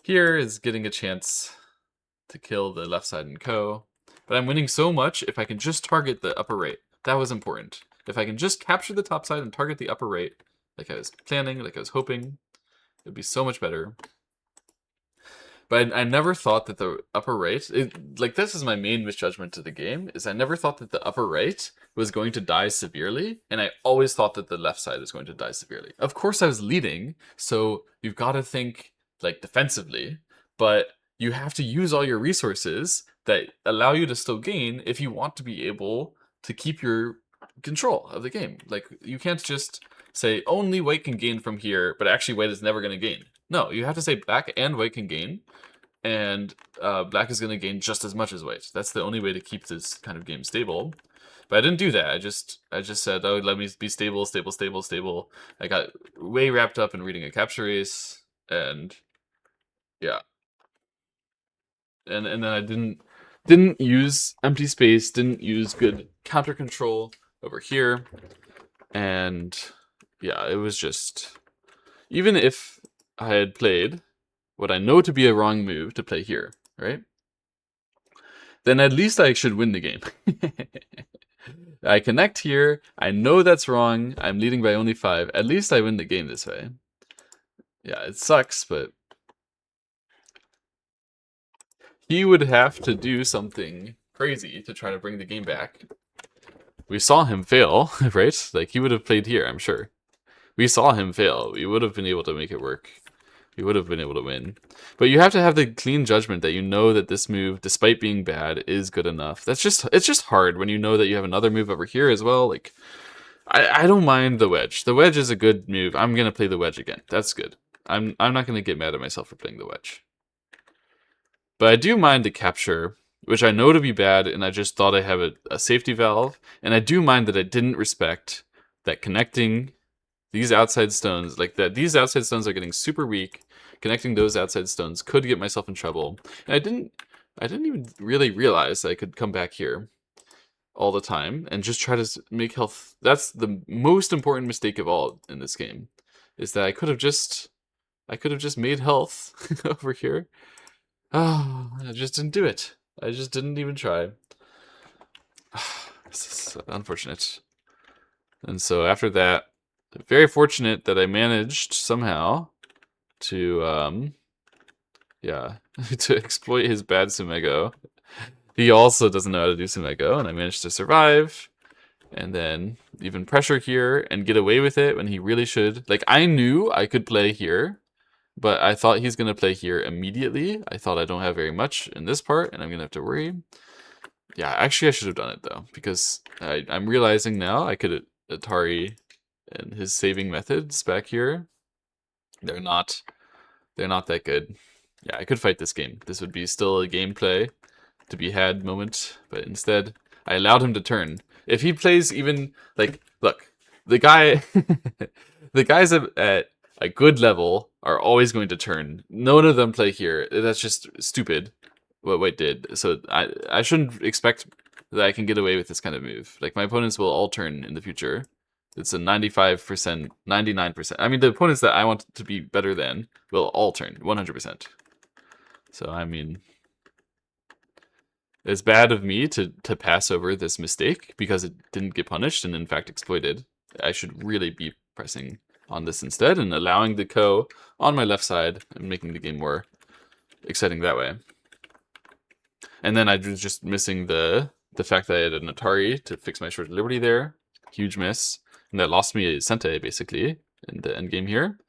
here is getting a chance to kill the left side and co. But I'm winning so much if I can just target the upper right. That was important. If I can just capture the top side and target the upper right, like I was planning, like I was hoping, it would be so much better. But I never thought that the upper right, like this is my main misjudgment to the game, is I never thought that the upper right was going to die severely, and I always thought that the left side was going to die severely. Of course I was leading, so you've got to think like defensively, but you have to use all your resources that allow you to still gain if you want to be able to keep your control of the game. Like you can't just say only white can gain from here, but actually white is never going to gain. No, you have to say black and white can gain, and black is going to gain just as much as white. That's the only way to keep this kind of game stable. But I didn't do that. I just said, oh, let me be stable, stable, stable, stable. I got way wrapped up in reading a capture race, and yeah, and then I didn't use empty space, didn't use good counter control over here, and yeah, it was just, even if I had played what I know to be a wrong move to play here, right? Then at least I should win the game. I connect here. I know that's wrong. I'm leading by only 5. At least I win the game this way. Yeah, it sucks, but he would have to do something crazy to try to bring the game back. We saw him fail, right? Like, he would have played here, I'm sure. We saw him fail. We would have been able to make it work. We would have been able to win. But you have to have the clean judgment that you know that this move, despite being bad, is good enough. It's just hard when you know that you have another move over here as well. Like, I don't mind the wedge. The wedge is a good move. I'm gonna play the wedge again. That's good. I'm not gonna get mad at myself for playing the wedge. But I do mind the capture, which I know to be bad, and I just thought I have a safety valve. And I do mind that I didn't respect that connecting these outside stones, like that, these outside stones are getting super weak. Connecting those outside stones could get myself in trouble. And I didn't even really realize that I could come back here all the time and just try to make health. That's the most important mistake of all in this game, is that I could have just made health over here. Oh, I just didn't do it. I just didn't even try. This is unfortunate. And so after that, very fortunate that I managed somehow to yeah, to exploit his bad Sumego. He also doesn't know how to do Sumego, and I managed to survive, and then even pressure here and get away with it when he really should. Like, I knew I could play here, but I thought he's going to play here immediately. I thought I don't have very much in this part, and I'm going to have to worry. Yeah, actually I should have done it, though, because I'm realizing now I could Atari and his saving methods back here. They're not that good. Yeah, I could fight this game. This would be still a gameplay to be had moment, but instead I allowed him to turn. If he plays even, like, look, the guy, the guys at a good level are always going to turn. None of them play here. That's just stupid what White did. So I shouldn't expect that I can get away with this kind of move. Like, my opponents will all turn in the future. It's a 95%, 99%. I mean, the opponents that I want to be better than will all turn 100%. So, I mean, it's bad of me to pass over this mistake because it didn't get punished and in fact exploited. I should really be pressing on this instead and allowing the co on my left side and making the game more exciting that way. And then I was just missing the fact that I had an Atari to fix my Short Liberty there. Huge miss. And that lost me a Sente, basically, in the endgame here.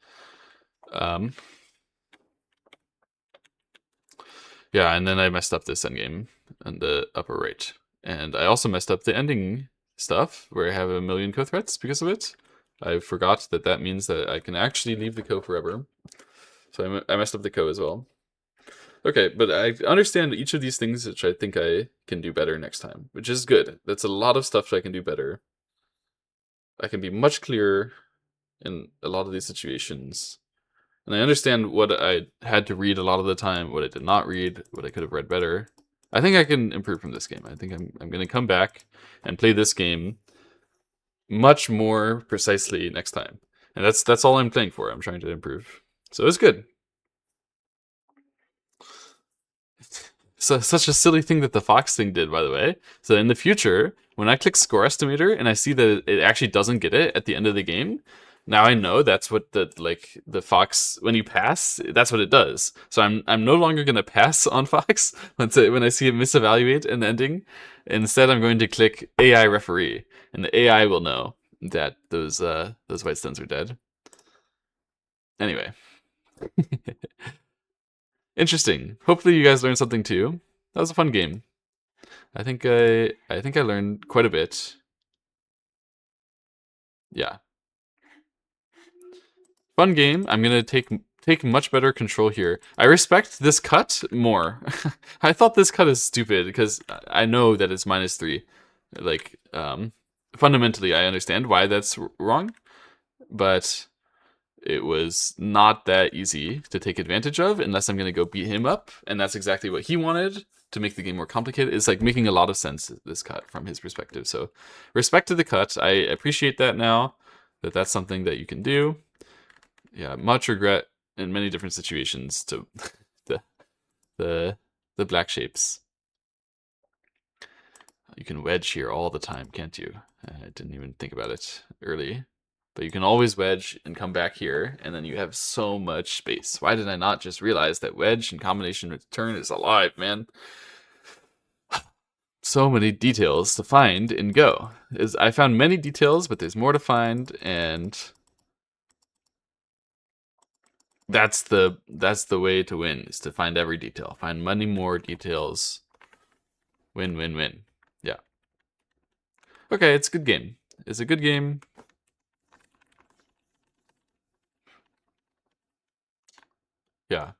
Yeah, and then I messed up this endgame on the upper right. And I also messed up the ending stuff, where I have a million co-threats because of it. I forgot that that means that I can actually leave the co forever. So I messed up the co as well. Okay, but I understand each of these things, which I think I can do better next time, which is good. That's a lot of stuff I can do better. I can be much clearer in a lot of these situations. And I understand what I had to read a lot of the time, what I did not read, what I could have read better. I think I can improve from this game. I think I'm going to come back and play this game much more precisely next time. And that's all I'm playing for. I'm trying to improve. So it's good. So such a silly thing that the Fox thing did, by the way. So in the future, when I click score estimator and I see that it actually doesn't get it at the end of the game, now I know that's what the Fox, when you pass, that's what it does. So I'm no longer gonna pass on Fox when I see it misevaluate an ending. Instead, I'm going to click AI referee, and the AI will know that those white stones are dead. Anyway. Interesting. Hopefully you guys learned something too. That was a fun game. I think I learned quite a bit. Yeah. Fun game. I'm gonna take much better control here. I respect this cut more. I thought this cut is stupid because I know that it's -3. Like, fundamentally, I understand why that's wrong, but it was not that easy to take advantage of unless I'm going to go beat him up. And that's exactly what he wanted to make the game more complicated. It's like making a lot of sense, this cut, from his perspective. So respect to the cut. I appreciate that now, that that's something that you can do. Yeah, much regret in many different situations to the black shapes. You can wedge here all the time, can't you? I didn't even think about it early. But you can always wedge and come back here, and then you have so much space. Why did I not just realize that wedge in combination with turn is alive, man? So many details to find in Go. I found many details, but there's more to find, and that's the way to win, is to find every detail. Find many more details. Win, win, win. Yeah. Okay, it's a good game. It's a good game. Yeah.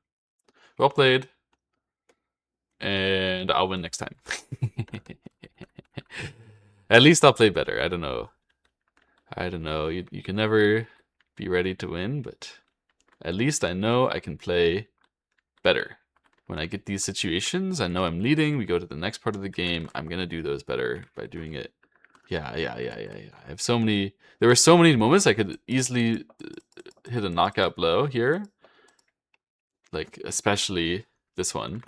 Well played. And I'll win next time. At least I'll play better. I don't know. You can never be ready to win, but at least I know I can play better. When I get these situations, I know I'm leading. We go to the next part of the game. I'm going to do those better by doing it. Yeah. I have so many... There were so many moments I could easily hit a knockout blow here. Like, especially this one.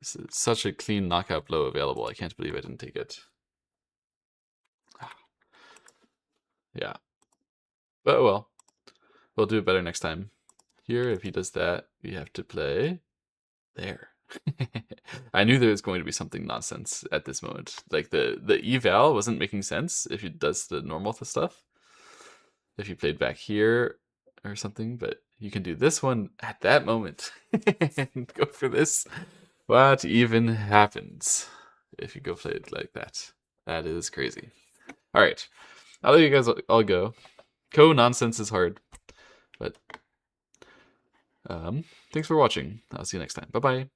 This is such a clean knockout blow available. I can't believe I didn't take it. Yeah. But oh well. We'll do it better next time. Here, if he does that, we have to play there. I knew there was going to be something nonsense at this moment. Like the eval wasn't making sense if he does the normal stuff. If you played back here or something, but you can do this one at that moment and go for this. What even happens if you go play it like that? That is crazy. All right, I'll let you guys all go. Co-nonsense is hard, but thanks for watching. I'll see you next time. Bye-bye.